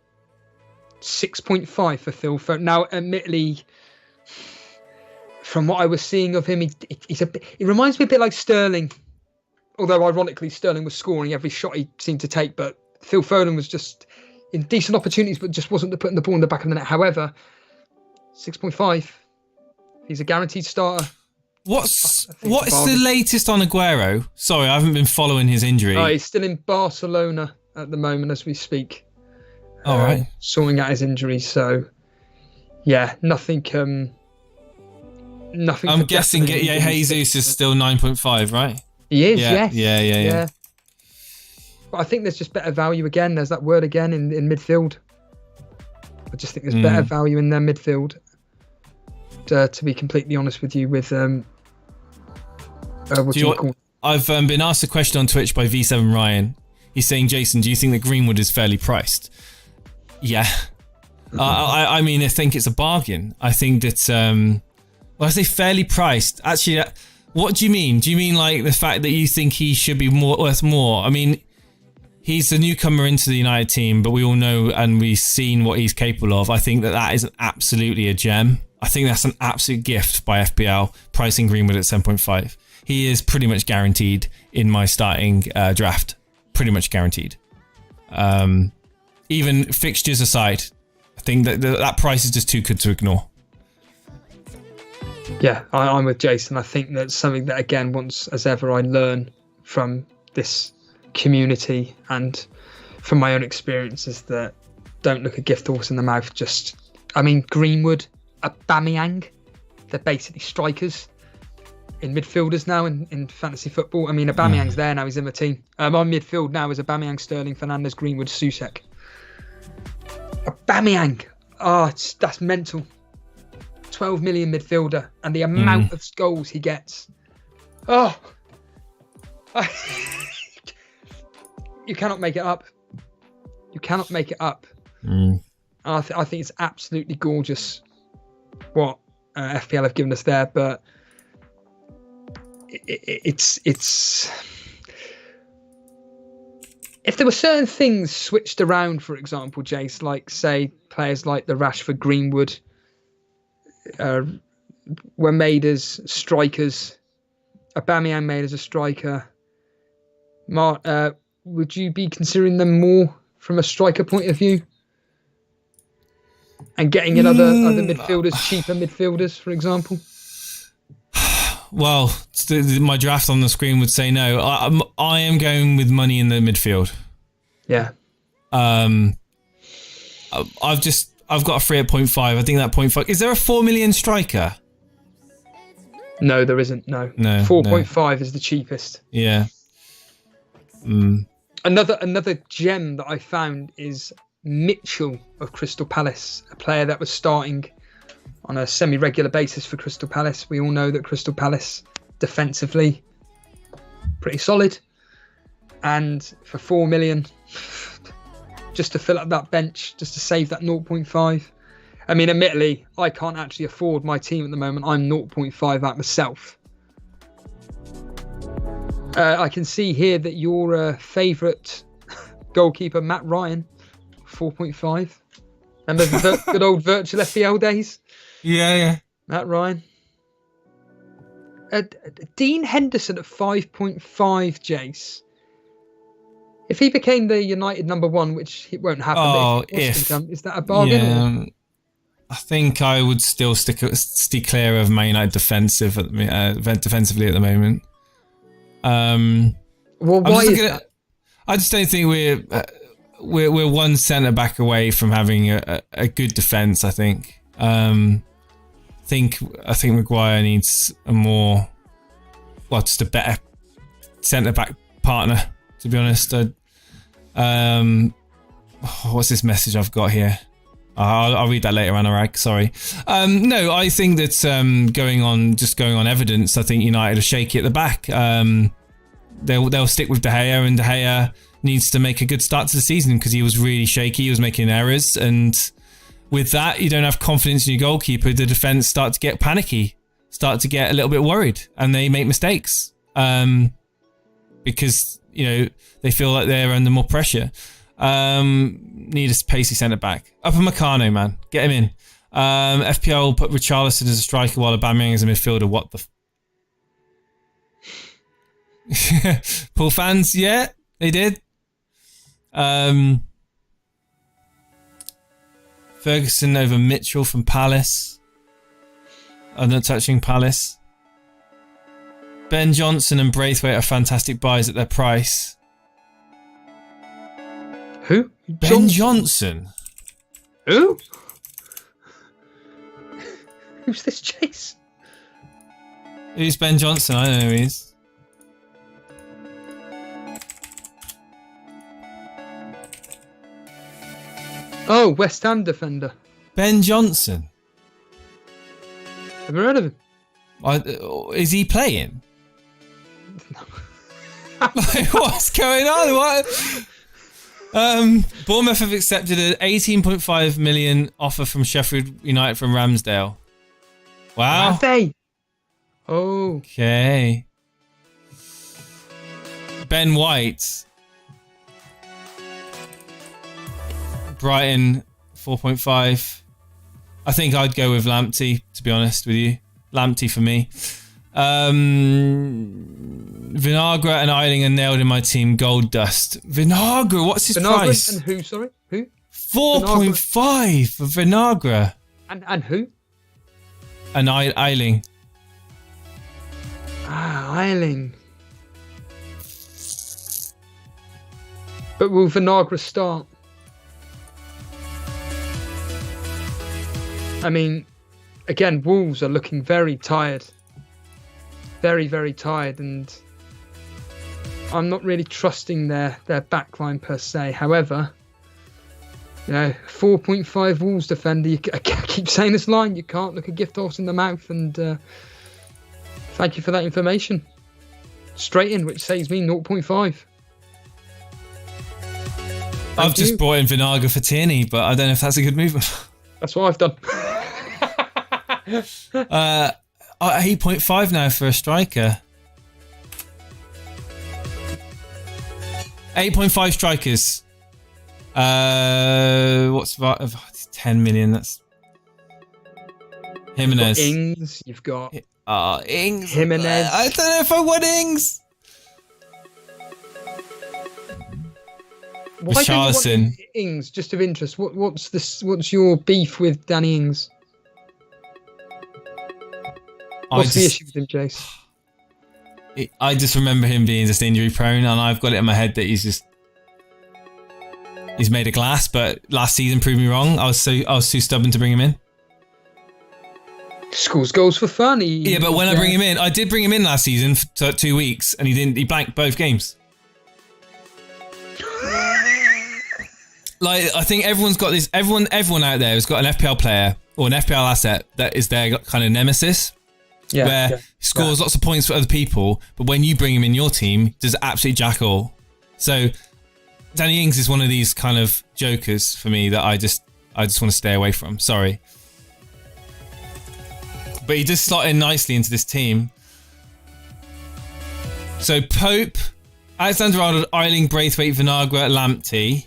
6.5 for Phil Foden. Now, admittedly, from what I was seeing of him, he reminds me a bit like Sterling. Although, ironically, Sterling was scoring every shot he seemed to take, but Phil Foden was just in decent opportunities, but just wasn't putting the ball in the back of the net. However, 6.5. He's a guaranteed starter. What's the latest on Aguero? Sorry, I haven't been following his injury. He's still in Barcelona at the moment as we speak. All right. Sorting out his injury. So, yeah, nothing. I'm guessing Jesus is still 9.5, right? He is, yeah. yes. Yeah. But I think there's just better value again. There's that word again in midfield. I just think there's better value in their midfield. To be completely honest with you, with I've been asked a question on Twitch by V7 Ryan. He's saying, Jason, do you think that Greenwood is fairly priced? Yeah. I mean, I think it's a bargain. I think that, when I say fairly priced, actually, what do you mean? Do you mean like the fact that you think he should be worth more? I mean, he's a newcomer into the United team, but we all know and we've seen what he's capable of. I think that is absolutely a gem. I think that's an absolute gift by FPL, pricing Greenwood at 7.5. He is pretty much guaranteed in my starting draft. Pretty much guaranteed. Even fixtures aside, I think that price is just too good to ignore. Yeah, I'm with Jason. I think that's something that, again, once as ever, I learn from this community and from my own experiences that don't look a gift horse in the mouth. Greenwood Aubameyang. They're basically strikers in midfielders now in fantasy football. I mean, Aubameyang's there now. He's in the team. My midfield now is Aubameyang, Sterling, Fernandes, Greenwood, Susek. Aubameyang. Oh, that's mental. 12 million midfielder. And the amount of goals he gets. Oh. You cannot make it up. You cannot make it up. I think it's absolutely gorgeous what FPL have given us there, but it's if there were certain things switched around, for example, Jace, like say players like the Rashford, Greenwood were made as strikers, Aubameyang made as a striker, would you be considering them more from a striker point of view? And getting in other midfielders, cheaper midfielders, for example? Well, my draft on the screen would say no. I am going with money in the midfield. Yeah. I've got a free at 0.5. I think that 0.5... Is there a 4 million striker? No, there isn't. No. 4.5 is the cheapest. Yeah. Another gem that I found is Mitchell of Crystal Palace, a player that was starting on a semi-regular basis for Crystal Palace. We all know that Crystal Palace defensively pretty solid, and for 4 million just to fill up that bench, just to save that 0.5. I mean, admittedly, I can't actually afford my team at the moment. I'm 0.5 out myself. I can see here that your favourite goalkeeper, Matt Ryan, 4.5. Remember the good old virtual FPL days? Yeah. Matt Ryan. Dean Henderson at 5.5, Jace. If he became the United number one, which it won't happen, is that a bargain? Yeah, I think I would still stick clear of Man United defensively at the moment. Well, why is that? I just don't think we're one centre back away from having a good defence. I think. I think Maguire needs just a better centre back partner. To be honest, what's this message I've got here? I'll read that later, Anurag. Sorry. No, I think that going on evidence, I think United will shake it at the back. They'll stick with De Gea, and De Gea needs to make a good start to the season because he was really shaky. He was making errors, and with that, you don't have confidence in your goalkeeper. The defense start to get panicky, start to get a little bit worried, and they make mistakes because they feel like they're under more pressure. Need a pacey centre back. Upamecano, man, get him in. FPL put Richarlison as a striker while Aubameyang as a midfielder. What the? Pool fans, yeah, they did. Ferguson over Mitchell from Palace. I'm not touching Palace. Ben Johnson and Braithwaite are fantastic buys at their price. Who? Ben Johnson. Who? Who's this, Chase? Who's Ben Johnson? I don't know who he is. Oh, West Ham defender. Ben Johnson. Have you heard of him? Is he playing? What's going on? What? Bournemouth have accepted an 18.5 million offer from Sheffield United from Ramsdale. Wow. Have they? Oh. Okay. Ben White. Brighton 4.5. I think I'd go with Lamptey, to be honest with you. Lamptey for me. Vinagre and Eiling are nailed in my team. Gold dust. Vinagre, what's his price? And who, sorry? Who? 4.5 for Vinagre. And who? And Eiling. Eiling. But will Vinagre start? I mean, again, Wolves are looking very tired. Very, very tired, and I'm not really trusting their backline per se. However, 4.5 Wolves defender. I keep saying this line. You can't look a gift horse in the mouth. And thank you for that information. Straight in, which saves me 0.5. I've just brought in Vinagre for Tierney, but I don't know if that's a good move. That's what I've done. 8.5 now for a striker. 8.5 strikers. What's that? 10 million. That's Jimenez. Ings. You've got Ings. Jimenez. I don't know if I want Ings. Why don't you want Richarlison. Ings? Just of interest. What's your beef with Danny Ings? What's the issue with him, Jace? I just remember him being just injury prone, and I've got it in my head that he's made of glass. But last season proved me wrong. I was too stubborn to bring him in. Scores goals for fun. Yeah, but when I bring him in, I did bring him in last season for 2 weeks, and he blanked both games. Like, I think everyone's got this. Everyone out there has got an FPL player or an FPL asset that is their kind of nemesis. Where he scores lots of points for other people, but when you bring him in your team, does absolutely jack all. So Danny Ings is one of these kind of jokers for me that I just want to stay away from. Sorry. But he does slot in nicely into this team. So Pope, Alexander-Arnold, Eiling, Braithwaite, Vinagre, Lamptey.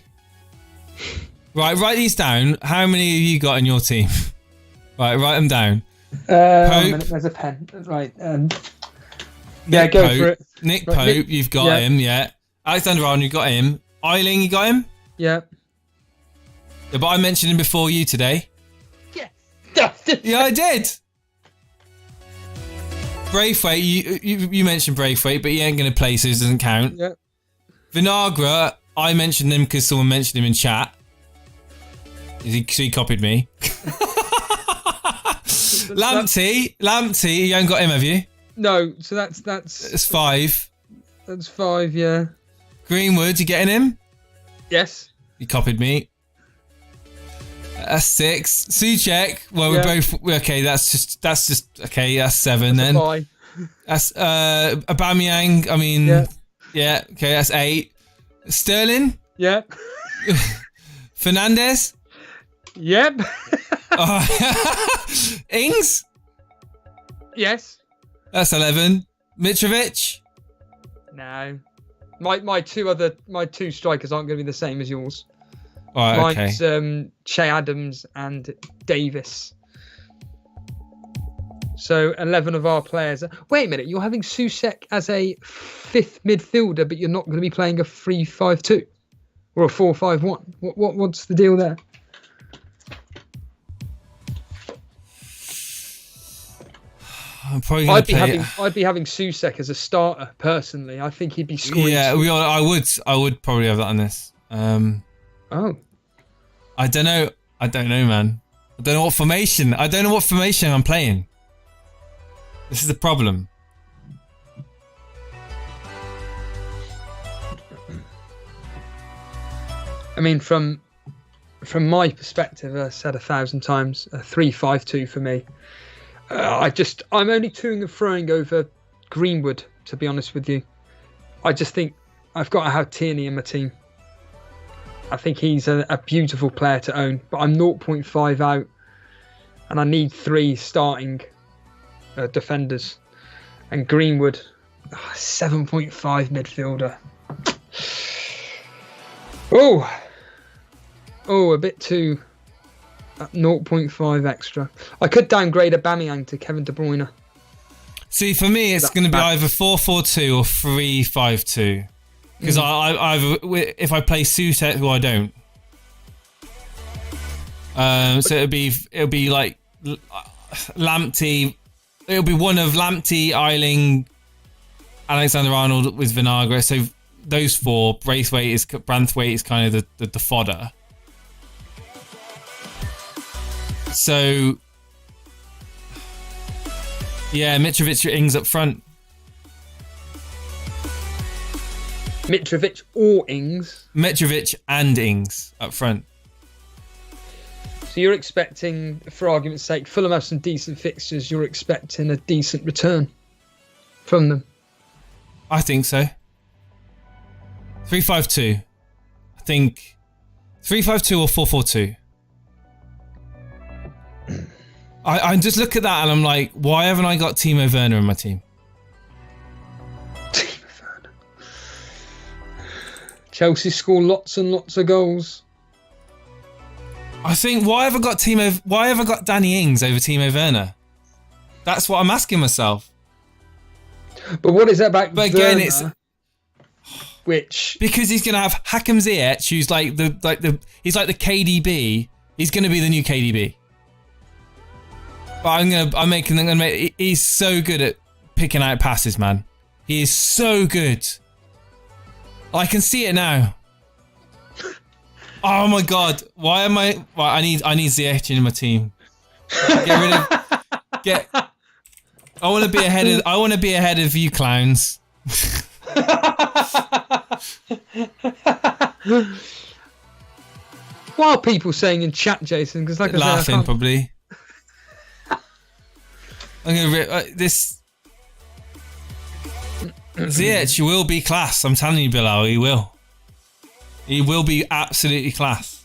Right, write these down. How many have you got in your team? Right, write them down. There's a pen. Right. Nick go Pope, for it. Nick Pope, you've got him, yeah. Alexander-Arnold, you've got him. Eiling, you got him? Yeah. Yeah, but I mentioned him before you today. Yeah. Yeah, I did. Braithwaite, you mentioned Braithwaite, but he ain't going to play, so it doesn't count. Yeah. Vinagre, I mentioned him because someone mentioned him in chat. He copied me. Lamptey, you haven't got him, have you? No, so that's It's 5. That's 5, yeah. Greenwood, you getting him? Yes. You copied me. That's 6. Souček, well, we're both okay. That's just okay. That's 7 then. Bye. That's Aubameyang. I mean, yeah. Okay, that's 8. Sterling. Yeah. Fernandez. Yep. Ings. Yes. That's 11. Mitrovic. No. My two strikers aren't going to be the same as yours. All right, Mine's okay. Che Adams and Davis. So 11 of our players. Wait a minute, you're having Souček as a 5th midfielder, but you're not going to be playing a 3-5-2 or a 4-5-1. What's the deal there? I'd be having Souček as a starter personally. I think he'd be scoring. Yeah, I would probably have that on this. Oh. I don't know, man. I don't know what formation I'm playing. This is the problem. I mean, from my perspective, I said 1,000 times, a 3-5-2 for me. I'm only toing and froing over Greenwood, to be honest with you. I just think I've got to have Tierney in my team. I think he's a beautiful player to own, but I'm 0.5 out, and I need 3 starting defenders. And Greenwood, 7.5 midfielder. Oh, a bit too 0.5 extra. I could downgrade Aubameyang to Kevin De Bruyne. See, for me, it's going to be either 4-4-2 or 3-5-2. Because if I play Souček, who I don't. So it'll be like Lamptey. It'll be one of Lamptey, Eiling, Alexander-Arnold with Vinagre. So those 4. Branthwaite is kind of the fodder. So Yeah, Mitrovic or Ings up front. Mitrovic or Ings? Mitrovic and Ings up front. So you're expecting, for argument's sake, Fulham have some decent fixtures. You're expecting a decent return from them. I think so. 3-5-2. I think 3-5-2 or 4-4-2. I just look at that and I'm like, why haven't I got Timo Werner in my team? Timo Werner. Chelsea score lots and lots of goals. I think why have I got Danny Ings over Timo Werner? That's what I'm asking myself. But what is that about? But again, Werner, it's because he's gonna have Hakim Ziyech, who's he's like the KDB. He's gonna be the new KDB. But he's so good at picking out passes, man. He is so good. I can see it now. Oh my god! Why am I? Well, I need Ziyech in my team. I want to be ahead of you clowns. What are people saying in chat, Jason? Because like laughing probably. I'm gonna rip this. Ziyech will be class. I'm telling you, Bilal, he will. He will be absolutely class.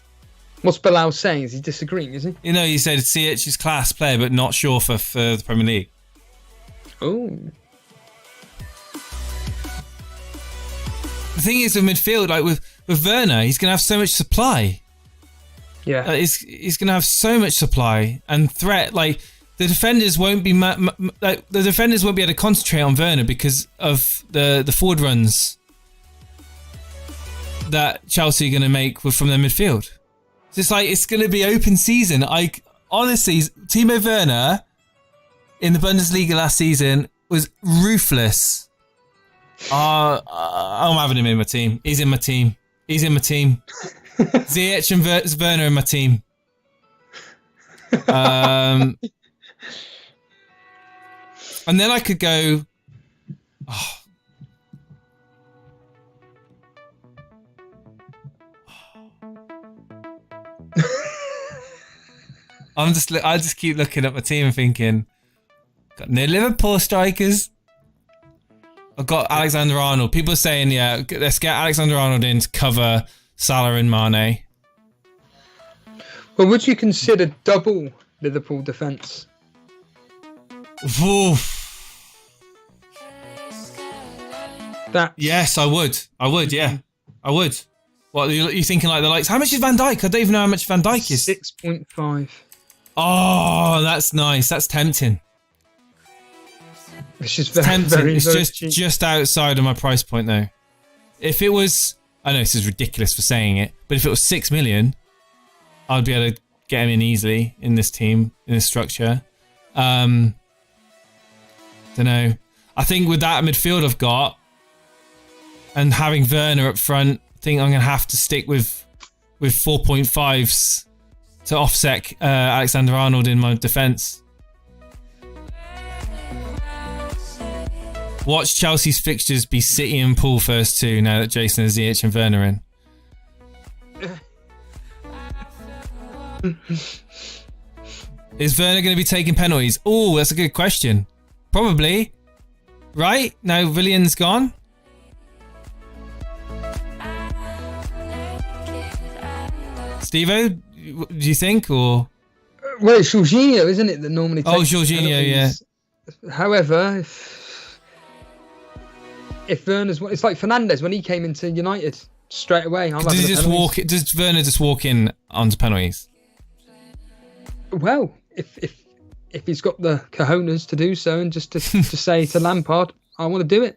What's Bilal saying? Is he disagreeing, is he? You know, he said Ziyech is class player, but not sure for the Premier League. Oh. The thing is with midfield, like with Werner, he's going to have so much supply. Yeah. He's going to have so much supply and threat. Like the defenders won't be able to concentrate on Werner because of the forward runs that Chelsea are going to make from their midfield. It's going to be open season. Honestly, Timo Werner in the Bundesliga last season was ruthless. I'm having him in my team. He's in my team. Ziyech and Werner in my team. And then I could go. I just keep looking at my team and thinking, got no Liverpool strikers. I've got Alexander Arnold. People are saying, yeah, let's get Alexander Arnold in to cover Salah and Mane. Well, would you consider double Liverpool defence? Yes, I would, yeah. I would. What, are you thinking like the likes? How much is Van Dijk? I don't even know how much Van Dijk is. 6.5. Oh, that's nice. That's tempting. It's just tempting. It's just outside of my price point though. If it was, I know this is ridiculous for saying it, but if it was 6 million, I'd be able to get him in easily in this team, in this structure. Don't know. I think with that midfield I've got, and having Werner up front, I think I'm going to have to stick with 4.5s to offset Alexander Arnold in my defence. Watch Chelsea's fixtures be City and Pool first two now that Jason has Ziyech and Werner in. Is Werner going to be taking penalties? Oh, that's a good question. Probably. Right? Now Willian's gone. Steve-O, do you think? Or well, it's Jorginho, isn't it, that normally takes Jorginho, penalties. Yeah. However, if Werner's, it's like Fernandes when he came into United straight away. Does Werner just walk in onto penalties? Well, if he's got the cojones to do so, and just to say to Lampard, I want to do it.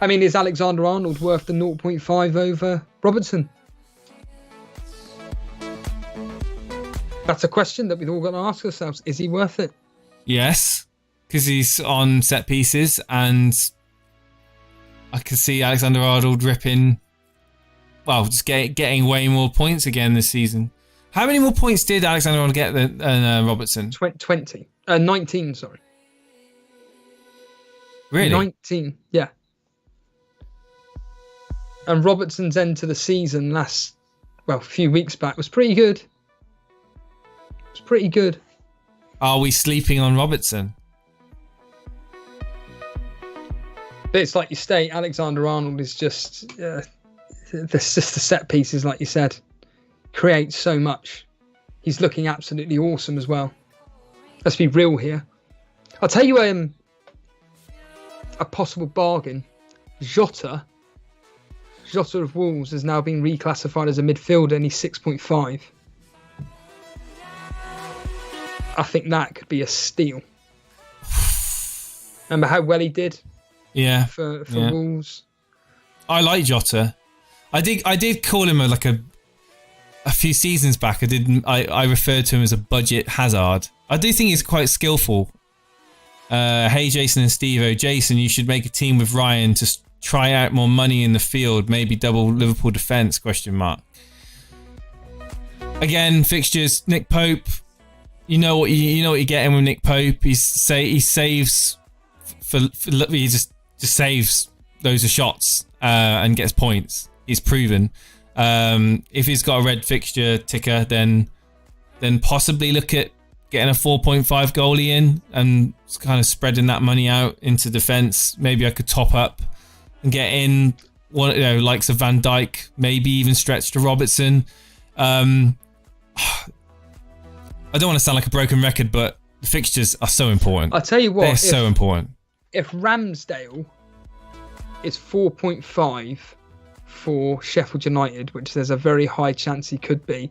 I mean, is Alexander Arnold worth the 0.5 over Robertson? That's a question that we've all got to ask ourselves. Is he worth it? Yes, because he's on set pieces, and I can see Alexander Arnold ripping. Well, just getting way more points again this season. How many more points did Alexander Arnold get than Robertson? 20. 19, sorry. Really? 19, yeah. And Robertson's end to the season a few weeks back was pretty good. It was pretty good. Are we sleeping on Robertson? But it's like you state, Alexander-Arnold is just... the set pieces, like you said, creates so much. He's looking absolutely awesome as well. Let's be real here. I'll tell you a possible bargain. Jota of Wolves has now been reclassified as a midfielder and he's 6.5. I think that could be a steal. Remember how well he did? Yeah. For Wolves. I like Jota. I did call him a few seasons back. I referred to him as a budget hazard. I do think he's quite skillful. Hey, Jason and Steve-O. Jason, you should make a team with Ryan to try out more money in the field. Maybe double Liverpool defence, ? Again, fixtures. Nick Pope. You know what you're getting with Nick Pope. He saves he just saves loads of shots and gets points. He's proven. If he's got a red fixture ticker, then possibly look at getting a 4.5 goalie in and kind of spreading that money out into defence. Maybe I could top up and get in one, likes of Van Dijk, maybe even stretch to Robertson. I don't want to sound like a broken record, but the fixtures are so important. I'll tell you what, they're so important. If Ramsdale is 4.5 for Sheffield United, which there's a very high chance he could be,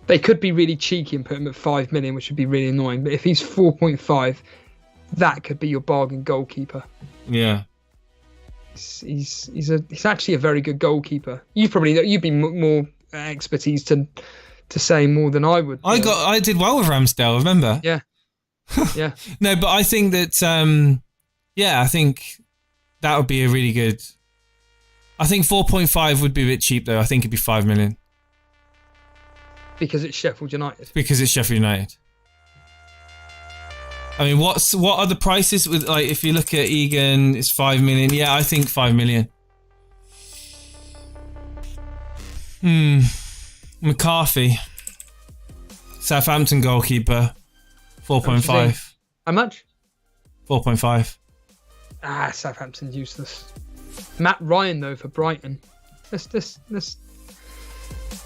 they could be really cheeky and put him at 5 million, which would be really annoying. But if he's 4.5, that could be your bargain goalkeeper. Yeah. He's actually a very good goalkeeper. You'd be more expertise to say more than I would. I did well with Ramsdale, remember? Yeah. Yeah. No, but I think that I think that would be a really good. I think 4.5 would be a bit cheap though. I think it'd be 5 million. Because it's Sheffield United. Because it's Sheffield United. I mean, what are the prices with, like, if you look at Egan, it's 5 million. Yeah, I think 5 million. McCarthy, Southampton goalkeeper, 4.5. How much? 4.5. Southampton's useless. Matt Ryan though for Brighton. This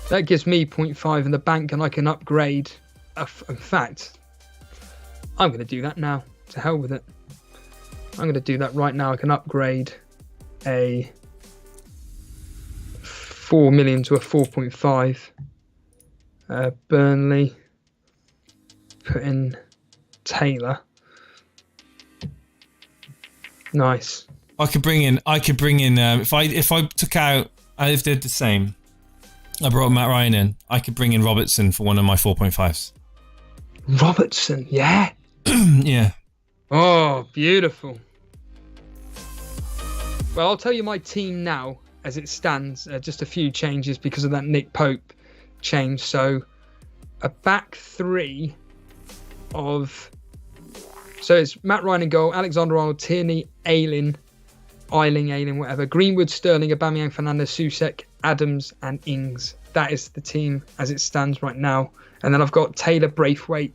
that gives me 0.5 in the bank, and I can upgrade. In fact, I'm going to do that now. To hell with it. I'm going to do that right now. I can upgrade a 4 million to a 4.5. Burnley. Put in Taylor. Nice. I could bring in. If I took out, I did the same. I brought Matt Ryan in. I could bring in Robertson for one of my 4.5s. Robertson, yeah. Yeah. Oh, beautiful. Well, I'll tell you my team now as it stands. Just a few changes because of that Nick Pope change. So, a back three of... So it's Matt Ryan in goal, Alexander-Arnold, Tierney, Ayling, whatever. Greenwood, Sterling, Aubameyang, Fernandes, Soucek, Adams, and Ings. That is the team as it stands right now. And then I've got Taylor Braithwaite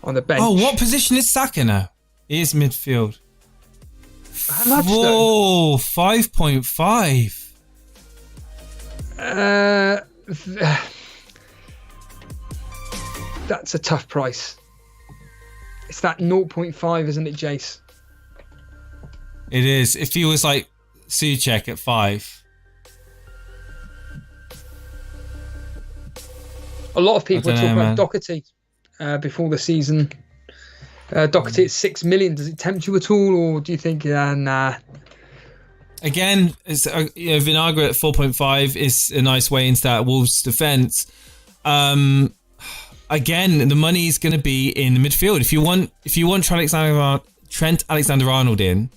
on the bench. Oh, what position is Saka now? He is midfield. How much though? 5.5. That's a tough price. It's that 0.5, isn't it, Jace? It is. If he was like Soucek at 5. A lot of people are talking about Doherty before the season. Doherty at 6 million. Does it tempt you at all, or do you think, nah? Again, it's Vinagre at 4.5 is a nice way into that Wolves defence. Again, the money is going to be in the midfield. If you want Trent Alexander-Arnold in,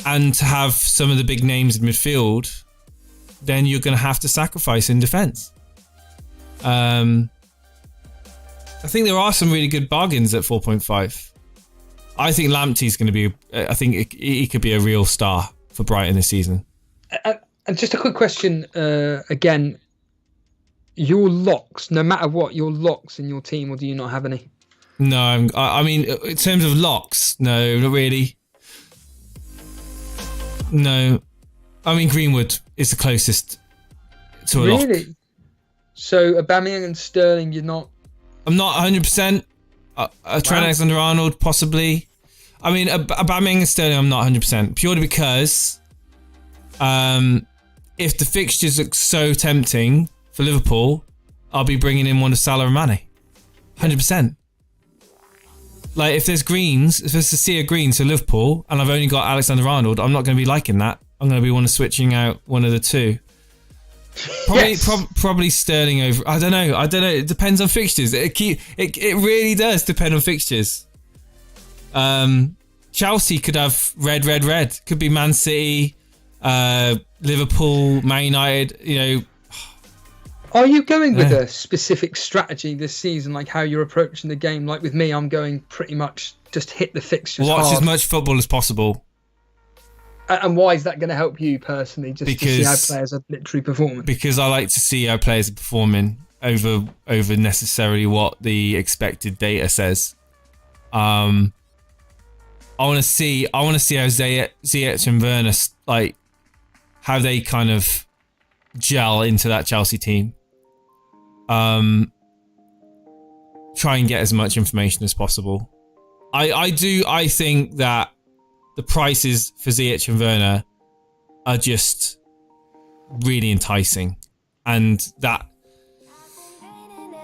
and to have some of the big names in midfield, then you're going to have to sacrifice in defence. And I think there are some really good bargains at 4.5. I think Lamptey's going to be. I think he could be a real star for Brighton this season. And just a quick question again. Your locks, no matter what, your locks in your team, or do you not have any? No, I mean, in terms of locks, no, not really. No. I mean, Greenwood is the closest to a lock. Really? So Aubameyang and Sterling, you're not... I'm not 100%. Trent Alexander-Arnold, possibly. I mean, Aubameyang and Sterling, I'm not 100%. Purely because if the fixtures look so tempting for Liverpool, I'll be bringing in one of Salah and Mane. 100%. Like, if there's greens, if there's a sea of greens for Liverpool, and I've only got Alexander-Arnold, I'm not going to be liking that. I'm going to be switching out one of the two. Probably Sterling over. I don't know. It depends on fixtures. It really does depend on fixtures. Chelsea could have red. Could be Man City, Liverpool, Man United. You know. Are you going with a specific strategy this season, like how you're approaching the game? Like with me, I'm going pretty much just hit the fixtures. Watch hard. as much football as possible. And why is that going to help you personally? Just to see how players are literally performing. Because I like to see how players are performing over necessarily what the expected data says. I want to see how Ziyech and Werner, like, how they kind of gel into that Chelsea team. Try and get as much information as possible. I think that the prices for Ziyech and Werner are just really enticing, and that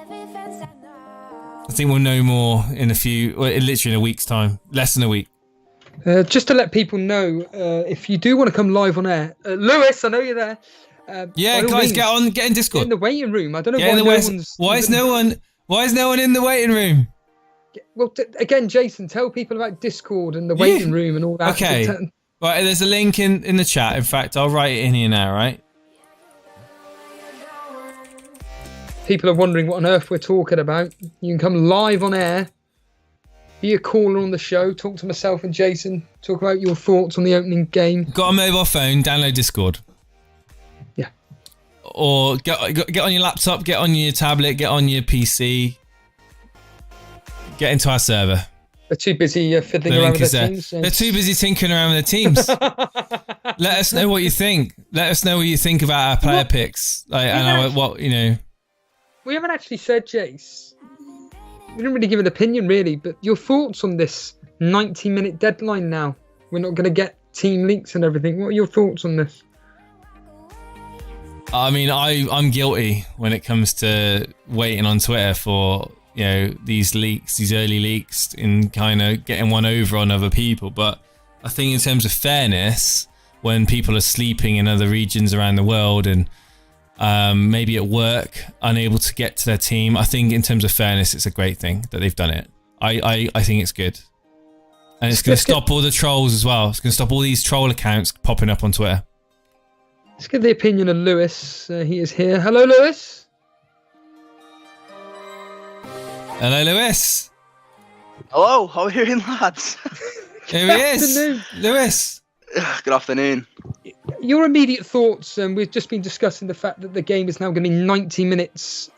I think we'll know more in literally in a week's time, less than a week. Just to let people know, if you do want to come live on air, Lewis, I know you're there. Yeah, guys, get in Discord. Get in the waiting room. I don't know why is no one in the waiting room? Well, again, Jason, tell people about Discord and the waiting room and all that. Okay. Right, there's a link in the chat. In fact, I'll write it in here now, right? People are wondering what on earth we're talking about. You can come live on air, be a caller on the show, talk to myself and Jason, talk about your thoughts on the opening game. Got a mobile phone, download Discord. Yeah. Or get on your laptop, get on your tablet, get on your PC. Get into our server. They're too busy fiddling around with their teams. They're too busy tinkering around with their teams. Let us know what you think. Let us know what you think about our player picks. We haven't actually said, Jace. We didn't really give an opinion, really, but your thoughts on this 90-minute deadline now. We're not going to get team leaks and everything. What are your thoughts on this? I mean, I'm guilty when it comes to waiting on Twitter for... these early leaks, in kind of getting one over on other people. But I think in terms of fairness, when people are sleeping in other regions around the world and maybe at work, unable to get to their team, I think in terms of fairness, it's a great thing that they've done it. I think it's good. And it's going to stop all the trolls as well. It's going to stop all these troll accounts popping up on Twitter. Let's get the opinion of Lewis. He is here. Hello, Lewis. Hello, Lewis. Hello, how are you doing, lads? Here he is, Lewis. Good afternoon. Your immediate thoughts, we've just been discussing the fact that the game is now going to be 90 minutes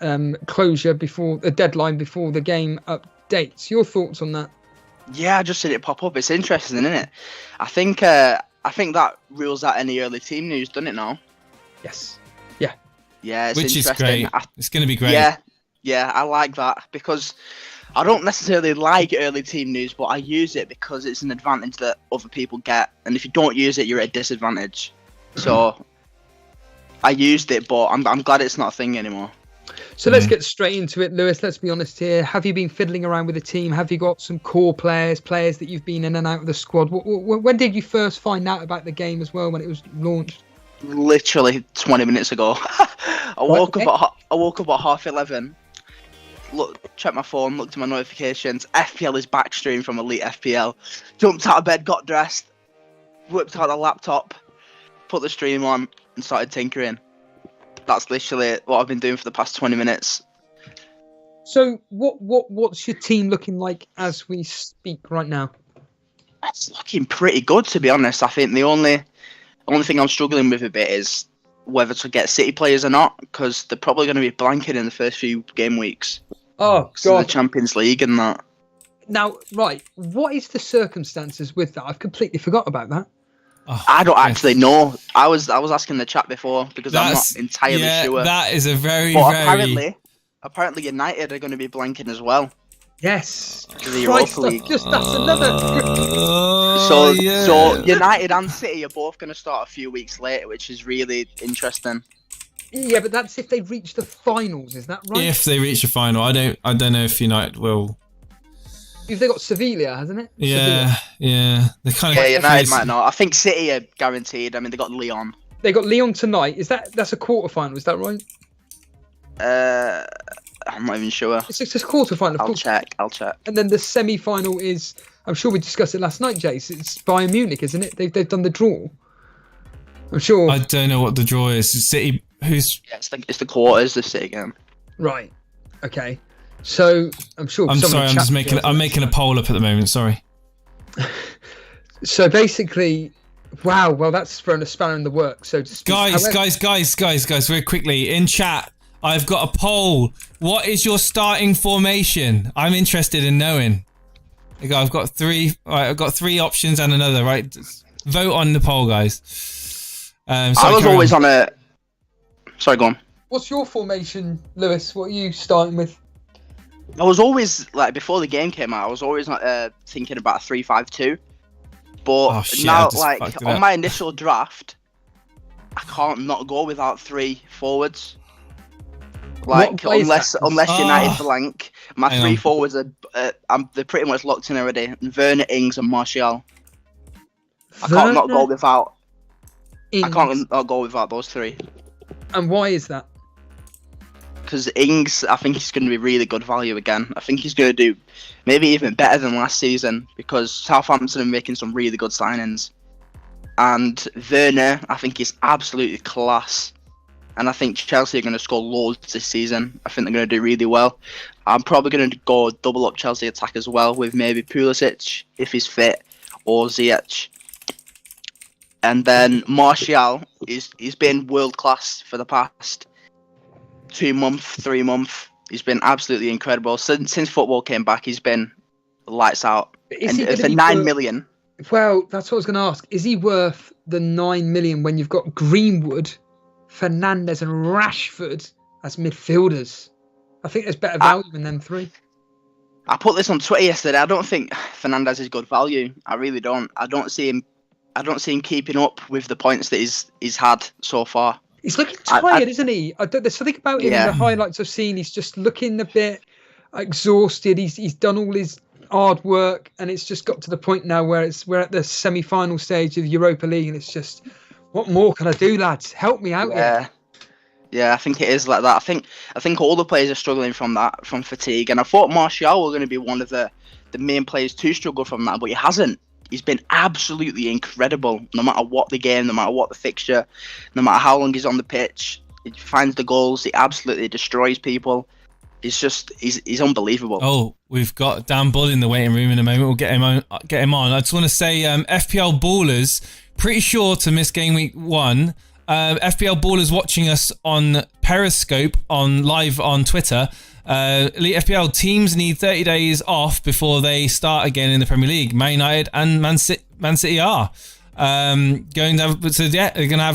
closure before the deadline, before the game updates. Your thoughts on that? Yeah, I just seen it pop up. It's interesting, isn't it? I think that rules out any early team news, doesn't it now? Yes. Yeah. Yeah, it's Which interesting. is great. It's going to be great. Yeah, I like that because I don't necessarily like early team news, but I use it because it's an advantage that other people get. And if you don't use it, you're at a disadvantage. So I used it, but I'm glad it's not a thing anymore. So let's get straight into it, Lewis. Let's be honest here. Have you been fiddling around with the team? Have you got some core players that you've been in and out of the squad? When did you first find out about the game as well, when it was launched? Literally 20 minutes ago. I woke up at 11:30. Checked my phone, looked at my notifications. FPL is back stream from Elite FPL. Jumped out of bed, got dressed, whipped out the laptop, put the stream on, and started tinkering. That's literally what I've been doing for the past 20 minutes. So what's your team looking like as we speak right now? It's looking pretty good, to be honest. I think the only thing I'm struggling with a bit is whether to get City players or not, because they're probably going to be blanking in the first few game weeks. Oh, So the God. Champions League and that. Now, right, what is the circumstances with that? I've completely forgot about that. Oh, I don't actually know. I was asking the chat before because I'm not entirely sure. That is a very, but very... apparently United are going to be blanking as well. Yes. The Europa League. Just that's another. So United and City are both going to start a few weeks later, which is really interesting. Yeah, but that's if they reach the finals, is that right? If they reach the final, I don't know if United will. If they got Sevilla, hasn't it? Yeah, yeah. They kind of. Yeah, United might not. I think City are guaranteed. I mean, they got Lyon. They got Lyon tonight. That's a quarterfinal? Is that right? I'm not even sure. It's a quarterfinal. I'll check. And then the semi-final is. I'm sure we discussed it last night, Jace. It's Bayern Munich, isn't it? They've done the draw. I'm sure. I don't know what the draw is. City, who's? Yeah, it's the quarters. The City game. Right. Okay. So I'm sure. I'm sorry. I'm making a poll up at the moment. Sorry. So basically, wow. Well, that's thrown a spanner in the works. So guys, very quickly in chat. I've got a poll. What is your starting formation? I'm interested in knowing. I've got three. Right, I've got three options and another. Right, just vote on the poll, guys. I was always on a. Sorry, go on. What's your formation, Lewis? What are you starting with? I was always before the game came out. I was always thinking about a 3-5-2. But now, on my initial draft, I can't not go without three forwards. Unless United blank, my three forwards are they're pretty much locked in already. Werner, Ings, and Martial. I can't not go without. Ings. I can't not go without those three. And why is that? Because Ings, I think he's going to be really good value again. I think he's going to do maybe even better than last season because Southampton are making some really good signings. And Werner, I think he's absolutely class. And I think Chelsea are going to score loads this season. I think they're going to do really well. I'm probably going to go double up Chelsea attack as well with maybe Pulisic, if he's fit, or Ziyech. And then Martial, he's been world class for the past 2 months, 3 months. He's been absolutely incredible. Since football came back, he's been lights out. And for 9 million. Well, that's what I was going to ask. Is he worth the 9 million when you've got Greenwood, Fernandes, and Rashford as midfielders? I think there's better value in them three. I put this on Twitter yesterday. I don't think Fernandes is good value. I really don't. I don't see him keeping up with the points that he's had so far. He's looking tired, isn't he? There's something about him in the highlights I've seen. He's just looking a bit exhausted. He's done all his hard work, and it's just got to the point now where we're at the semi-final stage of the Europa League, and it's just, what more can I do, lads? Help me out here. Yeah, I think it is like that. I think all the players are struggling from fatigue, and I thought Martial were going to be one of the main players to struggle from that, but he hasn't. He's been absolutely incredible, no matter what the game, no matter what the fixture, no matter how long he's on the pitch. He finds the goals. He absolutely destroys people. He's unbelievable. Oh, we've got Dan Bull in the waiting room in a moment. We'll get him on. I just want to say, FPL Ballers, pretty sure to miss game week 1. FPL Ballers watching us on Periscope, live on Twitter. Elite FPL teams need 30 days off before they start again in the Premier League. Man United and Man City are they're going to have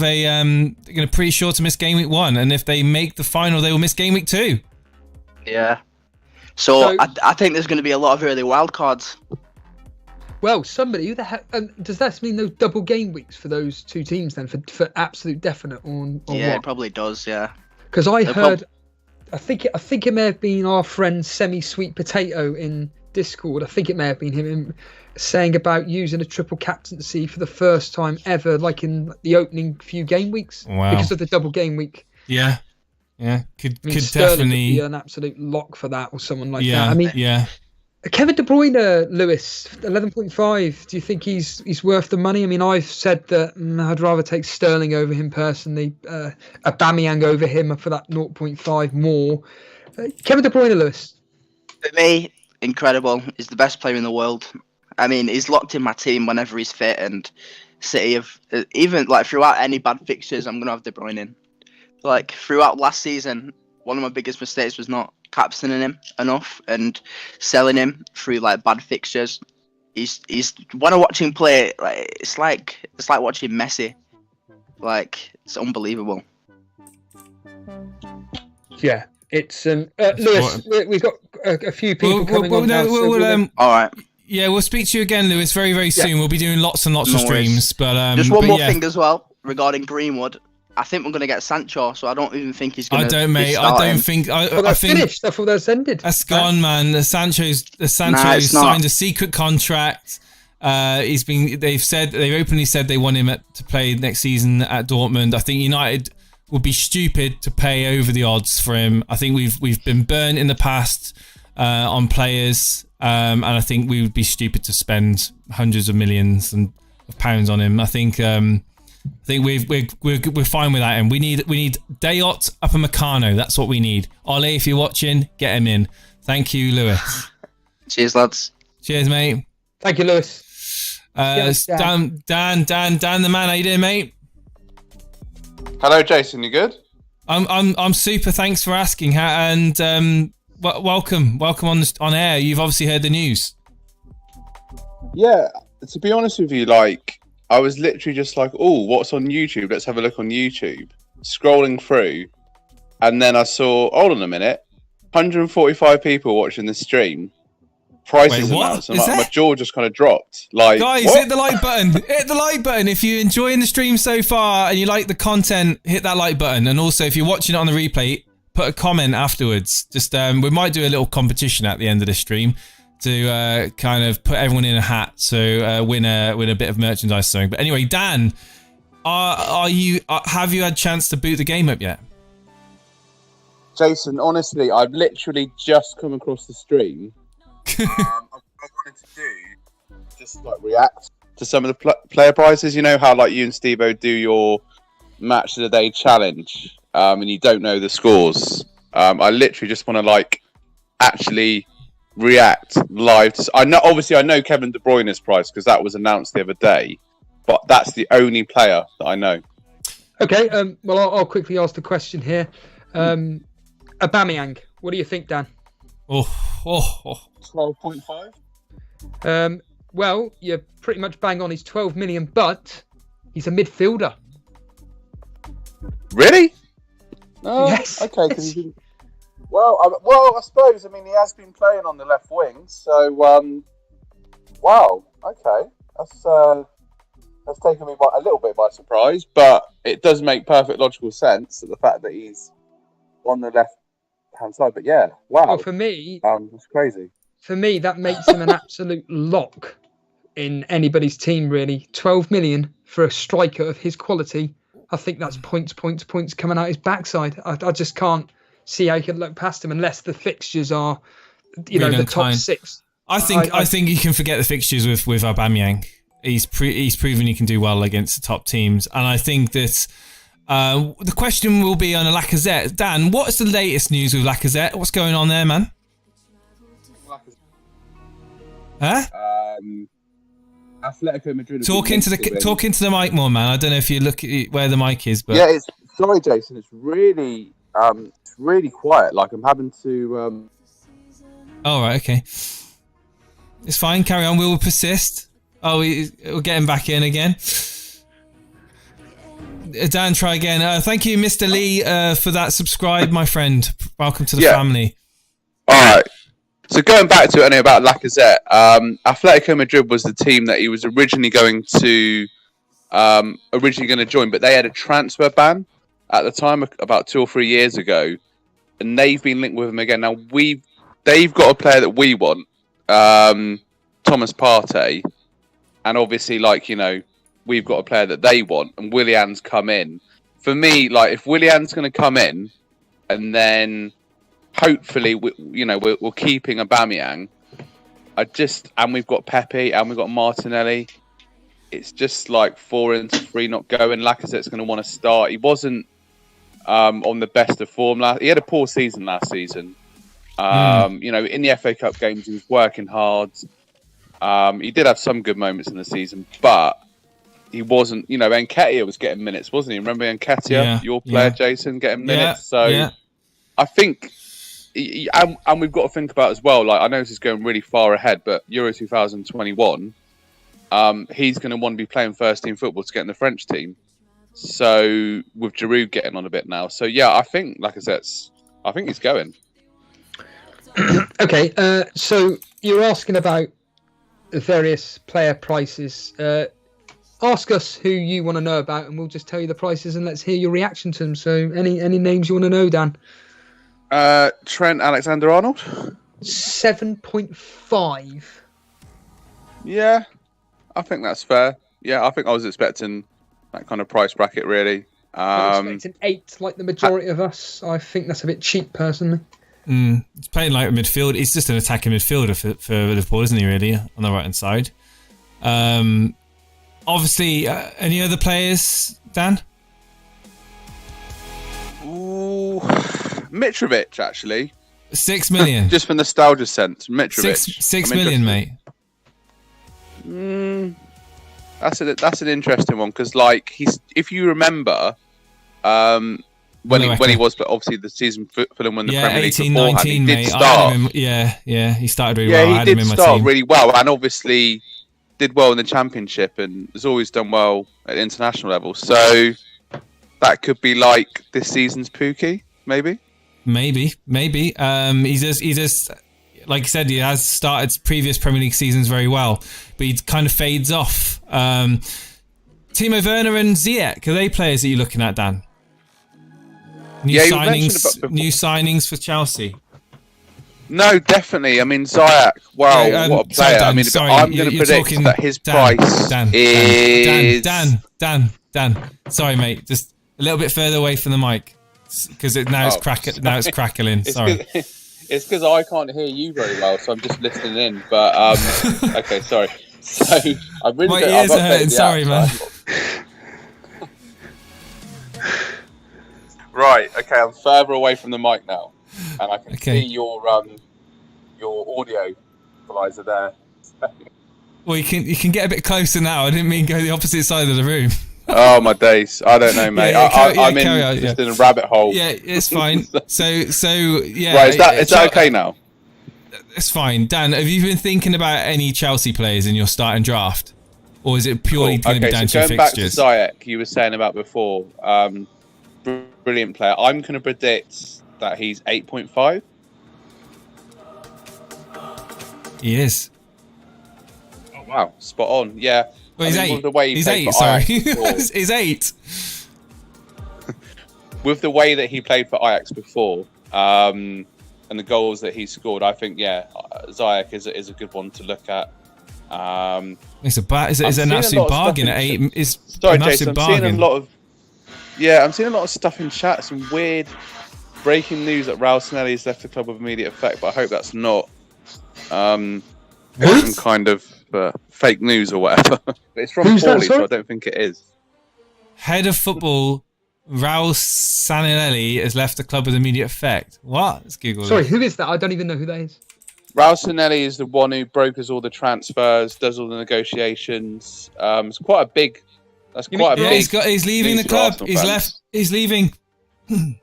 they're going to pretty sure to miss game week 1, and if they make the final, they will miss game week 2. Yeah. So I think there's going to be a lot of early wild cards. Well, somebody, who the heck, does that mean those double game weeks for those two teams then, for absolute definite on yeah, what? It probably does, yeah. Because I heard, I think it may have been our friend Semi-Sweet Potato in Discord. I think it may have been him saying about using a triple captaincy for the first time ever, like in the opening few game weeks. Wow. Because of the double game week. Yeah. Yeah. Could Sterling definitely would be an absolute lock for that, or someone like that. Yeah. I mean, yeah. Kevin De Bruyne, Lewis, 11.5. Do you think he's worth the money? I mean, I've said that I'd rather take Sterling over him personally, Aubameyang over him for that 0.5 more. Kevin De Bruyne, Lewis. For me, incredible. He's the best player in the world. I mean, he's locked in my team whenever he's fit, and City have even like throughout any bad fixtures, I'm gonna have De Bruyne in. Like throughout last season, one of my biggest mistakes was not captaining him enough and selling him through like bad fixtures. He's when I watch him play, like it's like watching Messi. Like it's unbelievable. Yeah, it's Lewis. We've got a few people coming on now. All right. Yeah, we'll speak to you again, Lewis, very, very soon. Yeah. We'll be doing lots and lots of streams. But just one more thing as well regarding Greenwood. I think we're going to get Sancho, so I don't even think he's going to. I don't, mate. I don't think. I think finished. I thought that's ended. That's gone, man. The Sancho's signed a secret contract. They've openly said they want him to play next season at Dortmund. I think United would be stupid to pay over the odds for him. I think we've been burnt in the past on players. And I think we would be stupid to spend hundreds of millions of pounds on him. I think we're fine without him. We need Dayot Upamecano. That's what we need. Ollie, if you're watching, get him in. Thank you, Lewis. Cheers, lads. Cheers, mate. Thank you, Lewis. Dan, the man. How you doing, mate? Hello, Jason. You good? I'm super. Thanks for asking. Welcome on air. You've obviously heard the news. Yeah, to be honest with you, like I was literally just like, oh, what's on YouTube? Let's have a look on YouTube. Scrolling through, and then I saw, hold on a minute, 145 people watching the stream. Prices announced. And my jaw just kind of dropped. Like, guys, what? hit the like button. Hit the like button if you're enjoying the stream so far and you like the content. Hit that like button, and also if you're watching it on the replay, put a comment afterwards. Just we might do a little competition at the end of the stream to kind of put everyone in a hat, so win a bit of merchandise or something. But anyway, Dan, have you had a chance to boot the game up yet? Jason, honestly, I've literally just come across the stream. I wanted to do just like react to some of the player prizes. You know how like you and Steve-O do your match of the day challenge. And you don't know the scores. I literally just want to like actually react live. I know Kevin De Bruyne's price because that was announced the other day, but that's the only player that I know. Okay. Well, I'll quickly ask the question here. Aubameyang, what do you think, Dan? 12.5. Well, you're pretty much bang on. He's 12 million, but he's a midfielder. Really? Oh, yes. Okay. Well, I suppose. I mean, he has been playing on the left wing, so wow. Okay, that's taken me a little bit by surprise, but it does make perfect logical sense that the fact that he's on the left-hand side. But yeah, wow. Well, for me, it's crazy. For me, that makes him an absolute lock in anybody's team. Really, 12 million for a striker of his quality. I think that's points coming out his backside. I just can't see how you can look past him unless the fixtures are, the top six. I think you can forget the fixtures with Aubameyang. He's proven he can do well against the top teams, and I think that the question will be on a Lacazette. Dan, what is the latest news with Lacazette? What's going on there, man? Huh? Atletico Madrid. Talk into the mic more, man. I don't know if you look at where the mic is, but yeah. Sorry, Jason. It's really quiet. Like I'm having to. Oh right, okay. It's fine. Carry on. We will persist. Oh, we'll get him back in again. Dan, try again. Thank you, Mr. Lee, for that subscribe, my friend. Welcome to the family. All right. So going back to it about Lacazette, Atletico Madrid was the team that he was originally going to join, but they had a transfer ban at the time, about 2 or 3 years ago, and they've been linked with him again. Now they've got a player that we want, Thomas Partey, and obviously, we've got a player that they want, and Willian's come in. For me, if Willian's going to come in, and then hopefully, we're keeping Aubameyang. And we've got Pepe and we've got Martinelli. It's just 4 into 3 not going. Lacazette's going to want to start. He wasn't on the best of form he had a poor season last season. You know, in the FA Cup games, he was working hard. He did have some good moments in the season, but he wasn't. You know, Nketiah was getting minutes, wasn't he? Remember Nketiah, your player, Jason, getting minutes. I think, and we've got to think about as well. Like, I know this is going really far ahead, but Euro 2021, he's going to want to be playing first team football to get in the French team. So with Giroud getting on a bit now, so yeah, I think, like I said, I think he's going. Okay, so you're asking about the various player prices. Ask us who you want to know about, and we'll just tell you the prices, and let's hear your reaction to them. So, any names you want to know, Dan? Trent Alexander-Arnold, 7.5. Yeah, I think that's fair. Yeah, I think I was expecting that kind of price bracket, really. I was expecting 8, like the majority of us. I think that's a bit cheap, personally. He's playing like a midfield. He's just an attacking midfielder for Liverpool, isn't he, really, on the right-hand side? Obviously, any other players, Dan? Ooh, Mitrovic, actually. 6 million. Just for nostalgia sense, Mitrovic. 6 million, mate. That's an interesting one, because, like, if you remember, when he was, but obviously the season Fulham won the Premier League 18, beforehand, 19, he did mate. start. He started really well. Yeah, he did start really well, and obviously did well in the Championship, and has always done well at international level. So that could be like this season's Pookie, maybe. Maybe. He's just like you said, he has started previous Premier League seasons very well, but he kind of fades off. Timo Werner and Ziyech, are they players that you're looking at, Dan? New signings for Chelsea. No, definitely. I mean, Ziyech, wow, what a player. Dan, I'm going to predict that his price is... Dan. Sorry, mate. Just a little bit further away from the mic, because it's crackling. Sorry. It's because I can't hear you very well, so I'm just listening in. But, okay, sorry. So, my ears are hurting. Sorry, man. Right, okay, I'm further away from the mic now, and I can see your audio equalizer there. Well, you can get a bit closer now. I didn't mean go the opposite side of the room. Oh my days! I don't know, mate. I'm in a rabbit hole. Yeah, it's fine. So yeah. Right, is that okay now? It's fine. Dan, have you been thinking about any Chelsea players in your starting draft, or is it purely going to be down to your fixtures? Going back to Ziyech, you were saying about before. Brilliant player. I'm going to predict that he's 8.5. He is. Oh, wow, spot on. Yeah. Well, he's 8. The way he's 8. Sorry, he's 8. With the way that he played for Ajax before, and the goals that he scored, I think Ziyech is a good one to look at. It's an absolute bargain at 8. Sorry, Jason. I'm seeing a lot of stuff in chat. Some weird breaking news that Raul Sanelli has left the club with immediate effect, but I hope that's not some kind of fake news or whatever. But it's from Paulie, so I don't think it is. Head of football, Raul Sanelli has left the club with immediate effect. What? Let's Google Sorry, who is that? I don't even know who that is. Raul Sanelli is the one who brokers all the transfers, does all the negotiations. It's quite a big... He's leaving the club. He's leaving.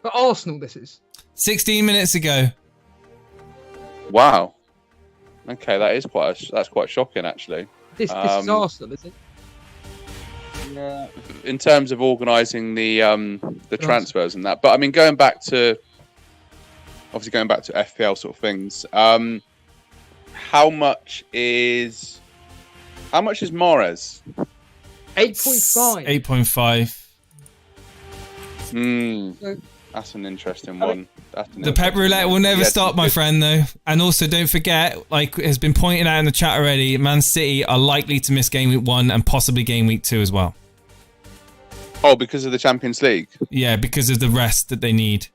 For Arsenal, this is 16 minutes ago. Wow. Okay, that's quite shocking, actually. This is Arsenal, is it? Yeah. In terms of organising the transfers and that, but I mean, going back to FPL sort of things. How much is Mahrez? 8.5. 8.5. That's an interesting one. The pep roulette will never stop, my friend, though. And also, don't forget, like has been pointed out in the chat already, Man City are likely to miss Game Week 1 and possibly Game Week 2 as well. Oh, because of the Champions League? Yeah, because of the rest that they need.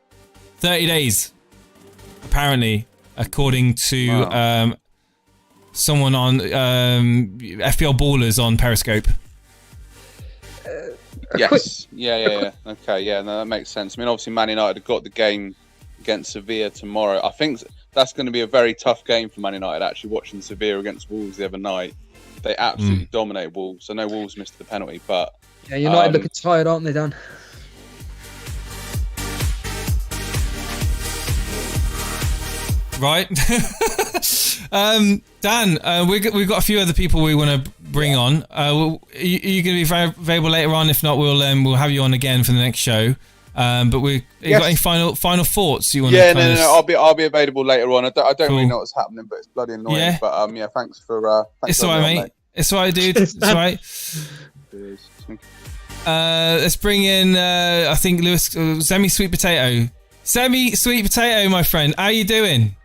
30 days, apparently, according to someone on FPL Ballers on Periscope. Yes. Yeah. Okay, yeah, no, that makes sense. I mean, obviously, Man United have got the game against Sevilla tomorrow. I think that's going to be a very tough game for Man United. Actually, watching Sevilla against Wolves the other night, they absolutely dominated Wolves. I know Wolves missed the penalty, but yeah, United looking tired, aren't they, Dan? Right. Dan, we've got a few other people we want to bring on. Are you going to be available later on? If not, we'll have you on again for the next show. But you got any final thoughts you want to? No. I'll be available later on. I don't really know what's happening, but it's bloody annoying. Yeah. But thanks for. It's all right, mate. It's all right, dude. It's all right. Let's bring in. I think Lewis, Semi Sweet Potato. Semi Sweet Potato, my friend. How you doing?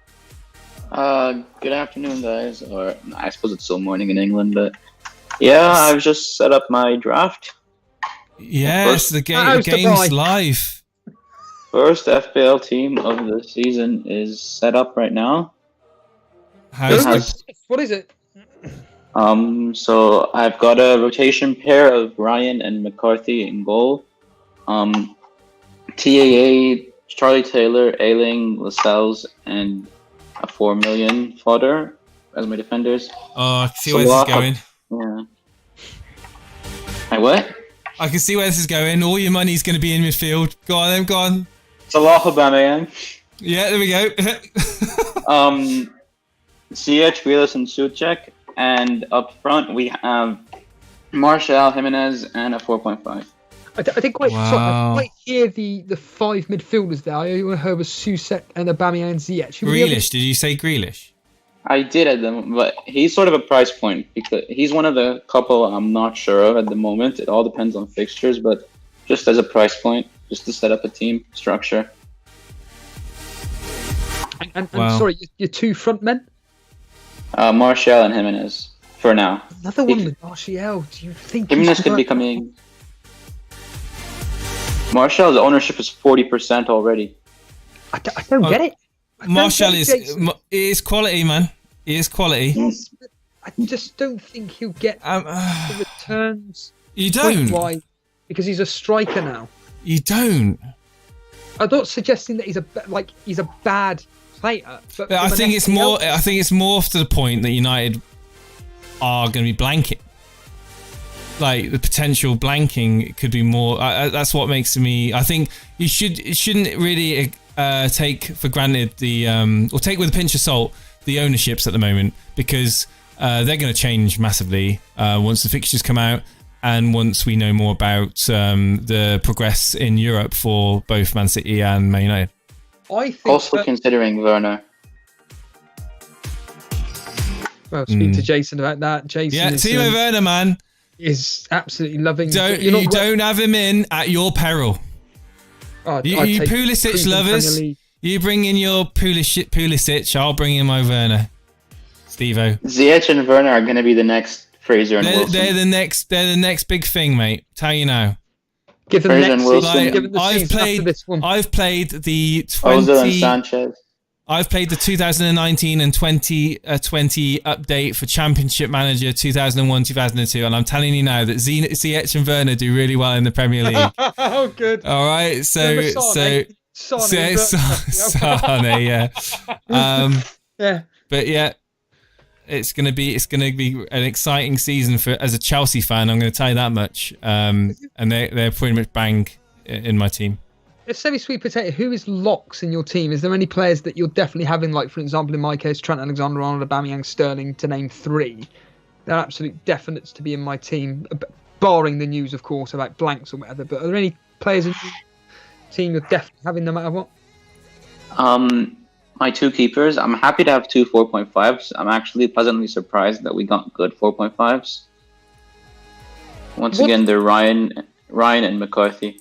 Good afternoon, guys. Or I suppose it's still morning in England, but yeah, I've just set up my draft. Yes, the game's live. First FPL team of the season is set up right now. What is it? So I've got a rotation pair of Ryan and McCarthy in goal. TAA, Charlie Taylor, Ailing, Lascelles, and a 4 million fodder as my defenders. Oh, I can see where this is going. Yeah. What? I can see where this is going. All your money's going to be in midfield. Go on, then. Go on. Salah, Aubameyang. Yeah, there we go. CH, Grealish, and Suchek. And up front, we have Martial, Jimenez, and a 4.5. I didn't quite hear the 5 midfielders there. I only heard was Susek and Aubameyang and Ziyech. Grealish, did you say Grealish? I did at them, but he's sort of a price point because he's one of the couple I'm not sure of at the moment. It all depends on fixtures, but just as a price point, just to set up a team structure. And sorry, your 2 front men? Martial and Jimenez for now. Another one with Martial. Do you think Jimenez could be coming? Martial's ownership is 40% already. I don't get it. Martial is quality, man. He is quality. Yes, but I just don't think he'll get the returns. You don't? Why? Because he's a striker now. You don't. I'm not suggesting that he's a bad player, but I think it's more. I think it's more to the point that United are going to be blanking. Like the potential blanking could be more. That's what makes me. I think you shouldn't really take for granted or take with a pinch of salt the ownerships at the moment, because they're going to change massively once the fixtures come out and once we know more about the progress in Europe for both Man City and Man United. I think also considering Werner. Well, speak to Jason about that. Jason, yeah, Timo Werner, man, is absolutely loving. You don't have him in at your peril. You Pulisic lovers, you bring in your Pulisic, I'll bring in my Werner. Steve-O. Ziyech and Werner are going to be the next Fraser and Wilson. They're the next big thing, mate. Tell you now. Give them Fraser and Wilson. I've played the 20. Ozil and Sanchez. I've played the 2019 and 2020 update for Championship Manager 2001-2002, and I'm telling you now that Ziyech and Werner do really well in the Premier League. Oh, good. All right, Sane, yeah. Yeah. But yeah, it's gonna be an exciting season as a Chelsea fan. I'm going to tell you that much. And they're pretty much bang in my team. Semi-Sweet Potato, who is locks in your team? Is there any players that you're definitely having, like, for example, in my case, Trent Alexander-Arnold, Aubameyang, Sterling, to name 3? They're absolute definites to be in my team, barring the news, of course, about blanks or whatever. But are there any players in your team you're definitely having no matter what? My 2 keepers, I'm happy to have 2 4.5s. I'm actually pleasantly surprised that we got good 4.5s. Once again, they're Ryan and McCarthy.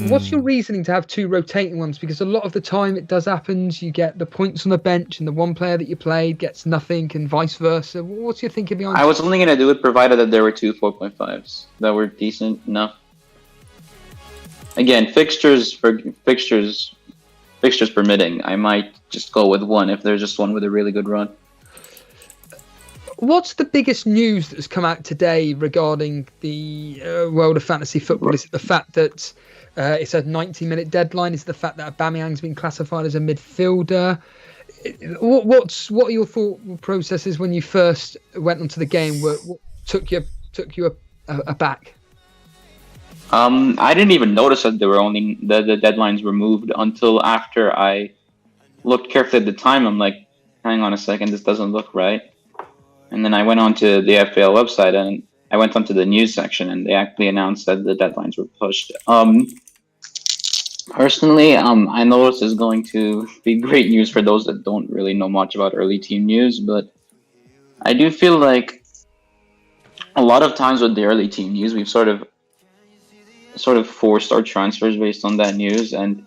What's your reasoning to have 2 rotating ones? Because a lot of the time it does happen, you get the points on the bench and the one player that you played gets nothing and vice versa. What's your thinking behind I was only going to do it provided that there were 2 4.5s that were decent enough. Again, fixtures permitting, I might just go with 1 if there's just one with a really good run. What's the biggest news that has come out today regarding the world of fantasy football? Is it the fact that it's a 90-minute deadline? Is it the fact that Aubameyang's been classified as a midfielder? what are your thought processes when you first went onto the game? What took you aback? I didn't even notice that there were only the deadlines were moved until after I looked carefully at the time. I'm like, hang on a second, this doesn't look right. And then I went onto the FPL website and I went onto the news section, and they actually announced that the deadlines were pushed. Personally, I know this is going to be great news for those that don't really know much about early team news, but I do feel like a lot of times with the early team news, we've sort of forced our transfers based on that news, and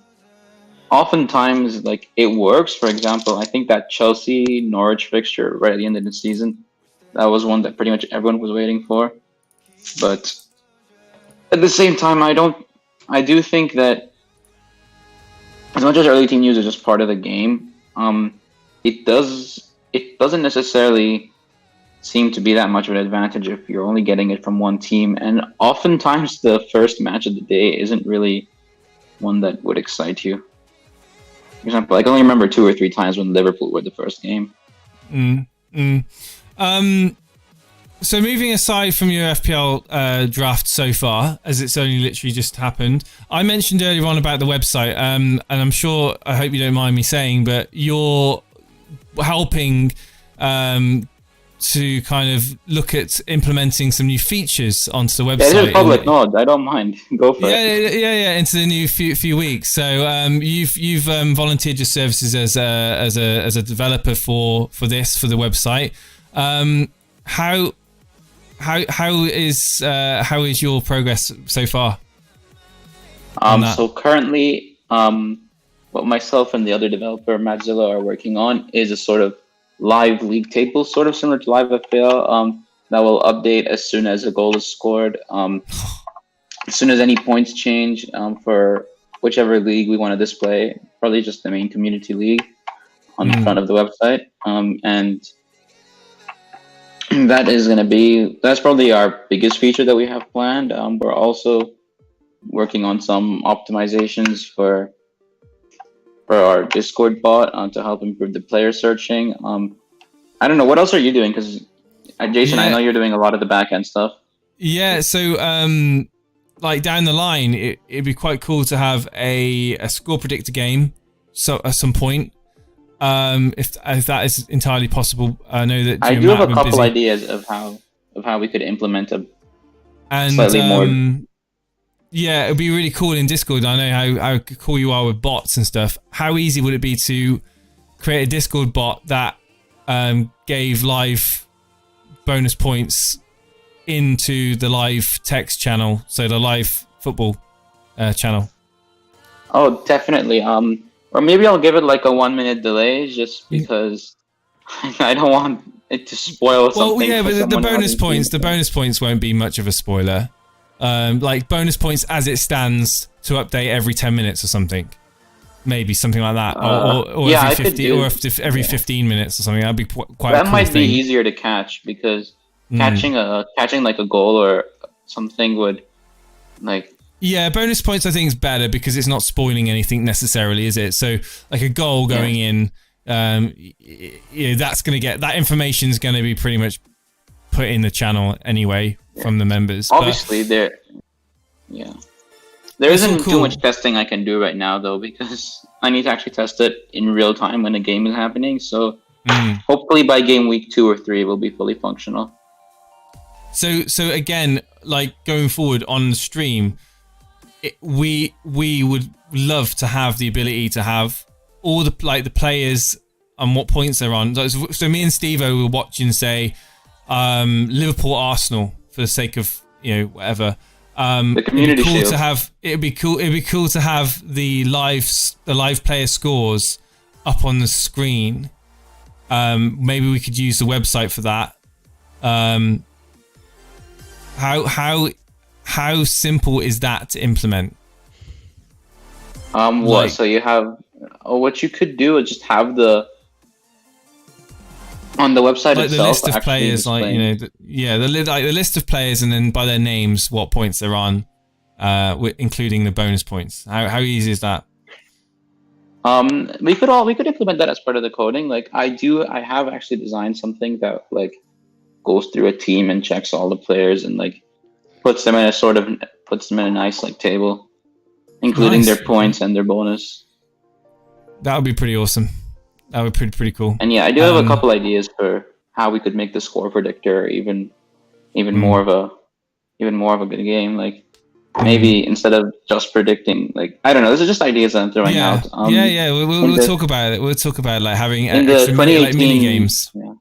oftentimes like it works. For example, I think that Chelsea Norwich fixture right at the end of the season, that was one that pretty much everyone was waiting for. But at the same time, I do think that as much as early team news is just part of the game, it doesn't necessarily seem to be that much of an advantage if you're only getting it from one team. And oftentimes the first match of the day isn't really one that would excite you. For example, I can only remember 2 or 3 times when Liverpool were the first game. So moving aside from your FPL draft so far, as it's only literally just happened, I mentioned earlier on about the website, and I'm sure, I hope you don't mind me saying, but you're helping to kind of look at implementing some new features onto the website. Yeah, it's a public nod. I don't mind. Go for it. Yeah. Into the new few weeks. So you've volunteered your services as a developer for the website. How is your progress so far? So currently, what myself and the other developer Madzilla are working on is a sort of live league table, sort of similar to live FPL, that will update as soon as a goal is scored, as soon as any points change, for whichever league we want to display, probably just the main community league on the front of the website. And that's probably our biggest feature that we have planned. We're also working on some optimizations for our Discord bot to help improve the player searching. I don't know, what else are you doing? Because Jason, I know you're doing a lot of the back end stuff. Yeah, so like down the line, it'd be quite cool to have a score predictor game. So at some point, if that is entirely possible, I know that I do have a couple ideas of how we could implement slightly more. Yeah, it'd be really cool in Discord. I know how cool you are with bots and stuff. How easy would it be to create a Discord bot that gave live bonus points into the live text channel, so the live football channel? Oh, definitely. Or maybe I'll give it like a 1-minute delay, just because I don't want it to spoil something. Well, yeah, but the bonus points won't be much of a spoiler. Like bonus points as it stands to update every 10 minutes or something, maybe something like that, or yeah, every 50, or every 15 minutes or something. That'd be quite. That a cool might thing. be easier to catch, because catching like a goal or something would like. Yeah, bonus points I think is better because it's not spoiling anything necessarily, is it? So like a goal going in, that's that information's going to be pretty much put in the channel anyway from the members. Obviously, there isn't too much testing I can do right now though, because I need to actually test it in real time when a game is happening. So hopefully by game week 2 or 3, it will be fully functional. So again, like going forward on the stream, we would love to have the ability to have all the players and what points they're on. So me and Steve-O were watching, say, Liverpool Arsenal for the sake of whatever. The community shield. It'd be cool to have the live player scores up on the screen. Maybe we could use the website for that. How simple is that to implement? So you have what you could do is just have on the website like itself, the list of players, the list of players, and then by their names, what points they're on, including the bonus points. How easy is that? We could implement that as part of the coding. Like I have actually designed something that like goes through a team and checks all the players and like puts them in a nice like table, including their points and their bonus. That would be pretty awesome. That would be pretty cool. And yeah, I do have a couple ideas for how we could make the score predictor even more of a good game. Like maybe instead of just predicting, like I don't know, these are just ideas that I'm throwing out. We'll talk about it. We'll talk about like having in the 2018 mini games. Yeah.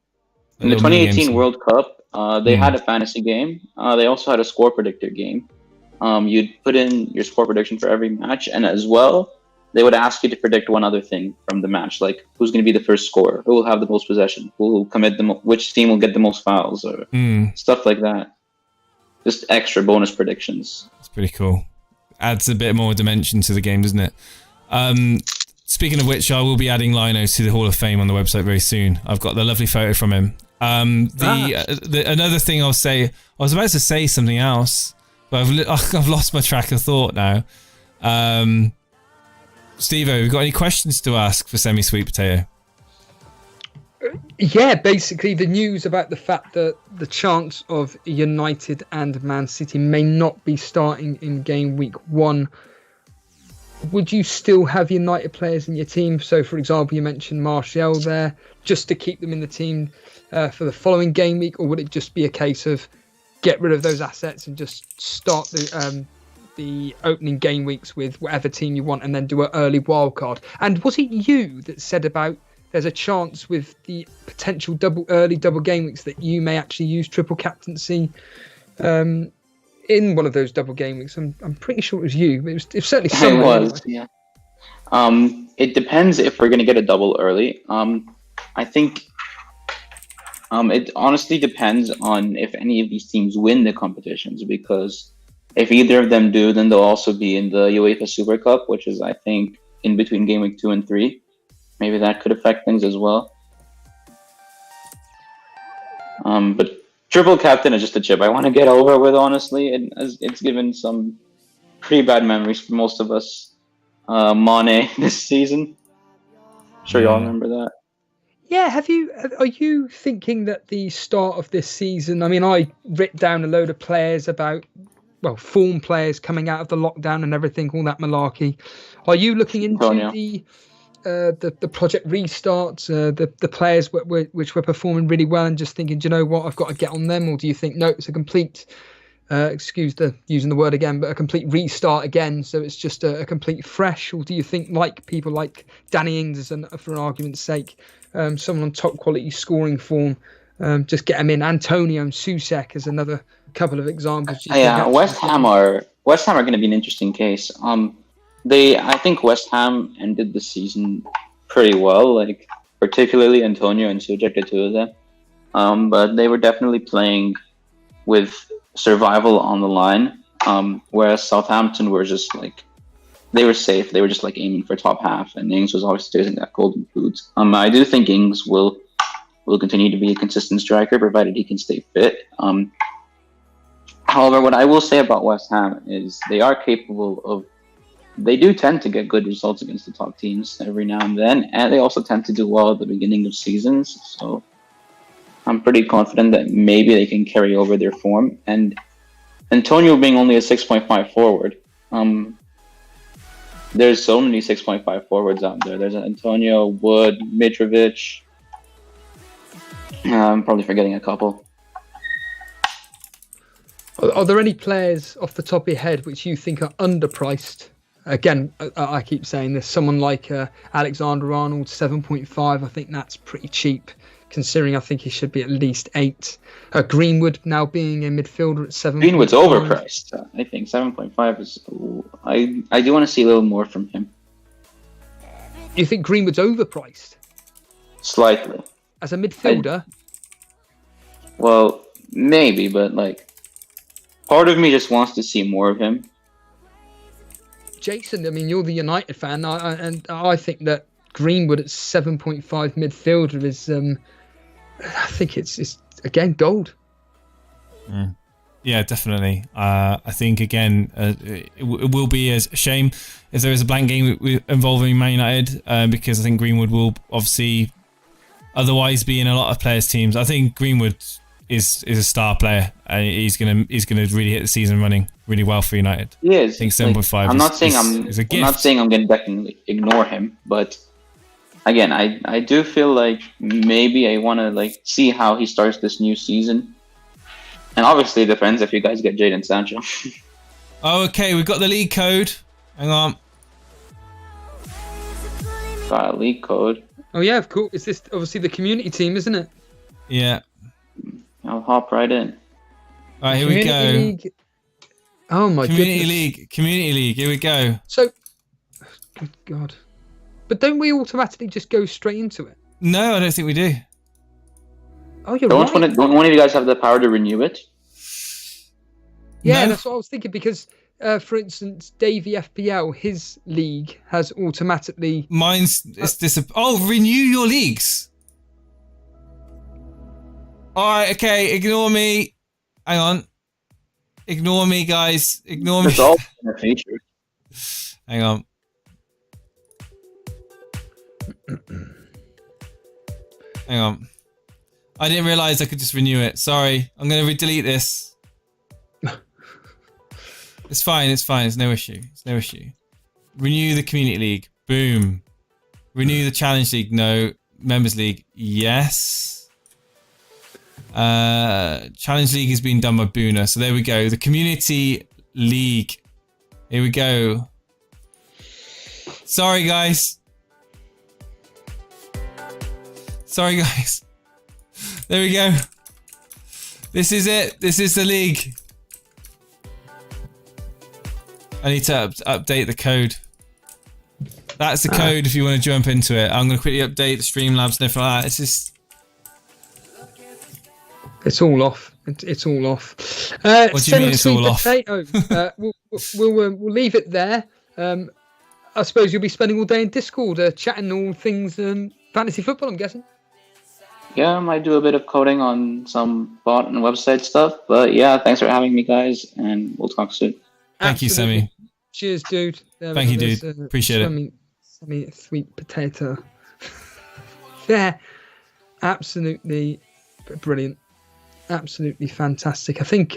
In the 2018 World Cup, they had a fantasy game. They also had a score predictor game. You'd put in your score prediction for every match, and as well, they would ask you to predict one other thing from the match, like who's going to be the first scorer, who will have the most possession, who will commit which team will get the most fouls, or stuff like that. Just extra bonus predictions. It's pretty cool. Adds a bit more dimension to the game, doesn't it? Speaking of which, I will be adding Lino to the Hall of Fame on the website very soon. I've got the lovely photo from him. Another thing I'll say, I was about to say something else, but I've lost my track of thought now. Steve-O, have you got any questions to ask for Semi-Sweet Potato? Yeah, basically the news about the fact that the chance of United and Man City may not be starting in game week 1. Would you still have United players in your team? So, for example, you mentioned Martial there, just to keep them in the team for the following game week, or would it just be a case of get rid of those assets and just start the opening game weeks with whatever team you want and then do an early wildcard? And was it you that said about there's a chance with the potential early double game weeks that you may actually use triple captaincy in one of those double game weeks? I'm pretty sure it was you. It was certainly someone. It was, yeah. It depends if we're going to get a double early. I think it honestly depends on if any of these teams win the competitions, because if either of them do, then they'll also be in the UEFA Super Cup, which is, I think, in between game week 2 and 3. Maybe that could affect things as well. But triple captain is just a chip I want to get over with, honestly. It's given some pretty bad memories for most of us. Mane this season. I'm sure y'all remember that. Yeah, are you thinking that the start of this season, I mean, I writ down a load of players about, well, form players coming out of the lockdown and everything, all that malarkey. Are you looking into the project restarts, the players which were performing really well and just thinking, do you know what, I've got to get on them? Or do you think, no, it's a complete, excuse the using the word again, but a complete restart again, so it's just a complete fresh? Or do you think, like people like Danny Ings, for an argument's sake, someone on top quality scoring form, just get them in? Antonio and Susek as another couple of examples. Yeah, West Ham are going to be an interesting case. I think West Ham ended the season pretty well, like particularly Antonio and Suchek, the two of them. But they were definitely playing with survival on the line, whereas Southampton were just like, they were safe. They were just like aiming for top half, and Ings was always chasing that golden boot. I do think Ings will continue to be a consistent striker, provided he can stay fit. However, what I will say about West Ham is they are capable of, they do tend to get good results against the top teams every now and then, and they also tend to do well at the beginning of seasons. So I'm pretty confident that maybe they can carry over their form. And Antonio being only a 6.5 forward, there's so many 6.5 forwards out there. There's Antonio, Wood, Mitrovic. I'm probably forgetting a couple. Are there any players off the top of your head which you think are underpriced? Again, I keep saying this. Someone like Alexander-Arnold, 7.5. I think that's pretty cheap, considering I think he should be at least 8. Greenwood now being a midfielder at 7. Greenwood's overpriced. I think 7.5 is. I do want to see a little more from him. You think Greenwood's overpriced? Slightly. As a midfielder? Well, maybe, but like, part of me just wants to see more of him. Jason, I mean, you're the United fan, and I think that Greenwood at 7.5 midfielder is, I think it's again, gold. Yeah, definitely. I think again, it will be a shame if there is a blank game involving Man United, because I think Greenwood will obviously otherwise be in a lot of players' teams. I think Greenwood is a star player, and he's gonna really hit the season running really well for United. He is. I think 7.5. I'm not saying is a gift. I'm not saying I'm going to definitely ignore him, but again, I do feel like maybe I want to like see how he starts this new season. And obviously, it depends if you guys get Jadon Sancho. Oh, okay, we've got the league code. Hang on. Got a league code. Oh yeah, of course. It's this obviously the community team, isn't it? Yeah. I'll hop right in. All right, here we go. League. Oh my Community goodness. League. Community League. Here we go. So, good God. But don't we automatically just go straight into it? No, I don't think we do. Oh, you're Don't right. don't one of you guys have the power to renew it? Yeah, No. that's what I was thinking because, for instance, Davey FPL, his league has automatically. Mine's renew your leagues. All right, okay, ignore me. Hang on. Ignore me, guys. Ignore me. It's all in the feature. Hang on. Hang on. I didn't realize I could just renew it. Sorry. I'm going to delete this. It's fine. It's fine. It's no issue. It's no issue. Renew the Community League. Boom. Renew the Challenge League. No. Members League. Yes. Challenge League has been done by Boona. So there we go. The Community League. Here we go. Sorry, guys. Sorry, guys. There we go. This is it. This is the league. I need to update the code. That's the code if you want to jump into it. I'm going to quickly update the Streamlabs and everything like that. It's just... It's all off. It's all off. What do you mean it's all off? We'll leave it there. I suppose you'll be spending all day in Discord chatting all things fantasy football, I'm guessing. Yeah, I might do a bit of coding on some bot and website stuff. But yeah, thanks for having me, guys, and we'll talk soon. Thank you, Semi. Cheers, dude. Thank you, dude. Appreciate it. Semi sweet potato. Yeah, absolutely brilliant. Absolutely fantastic. I think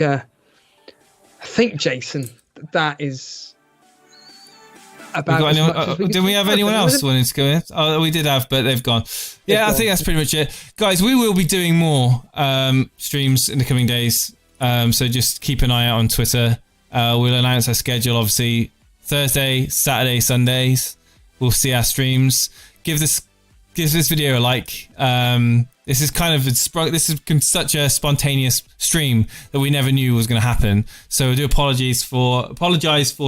Jason, that is about. Did we have anyone else wanting to go in? Oh, we did have, but they've gone. Yeah, I think that's pretty much it, guys. We will be doing more streams in the coming days, so just keep an eye out on Twitter. We'll announce our schedule, obviously Thursday, Saturday, Sundays. We'll see our streams. Give this video a like. This is such a spontaneous stream that we never knew was going to happen. So I do apologize for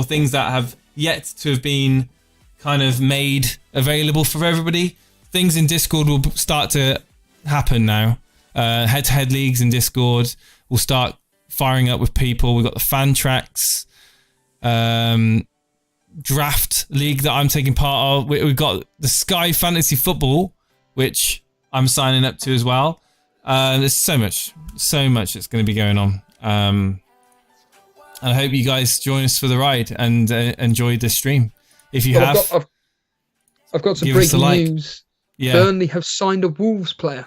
things that have yet to have been kind of made available for everybody. Things in Discord will start to happen now. Head-to-head leagues in Discord will start firing up with people. We've got the fan tracks draft league that I'm taking part of. We've got the Sky Fantasy Football, which I'm signing up to as well. There's so much that's going to be going on. And I hope you guys join us for the ride and enjoy this stream. If you have, I've got some give us a breaking like. news. Yeah. Burnley have signed a Wolves player.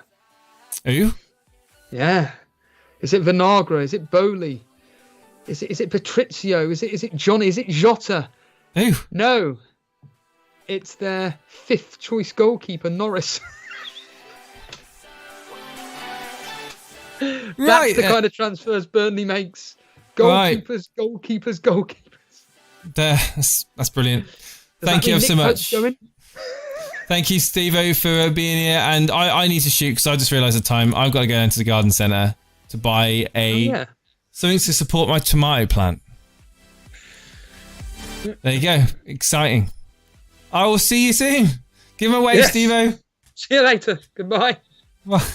Who? Yeah. Is it Vinagre? Is it Bowley? Is it Patrizio? Is it Johnny? Is it Jota? Who? No. It's their 5th choice goalkeeper, Norris. That's the kind of transfers Burnley makes. Goalkeepers, goalkeepers. That's brilliant. Thank you so much. Thank you, Steve-O, for being here. And I need to shoot because I just realised the time. I've got to go into the garden centre to buy something to support my tomato plant. There you go. Exciting. I will see you soon. Give him a wave, Steve-O. See you later. Goodbye. Well.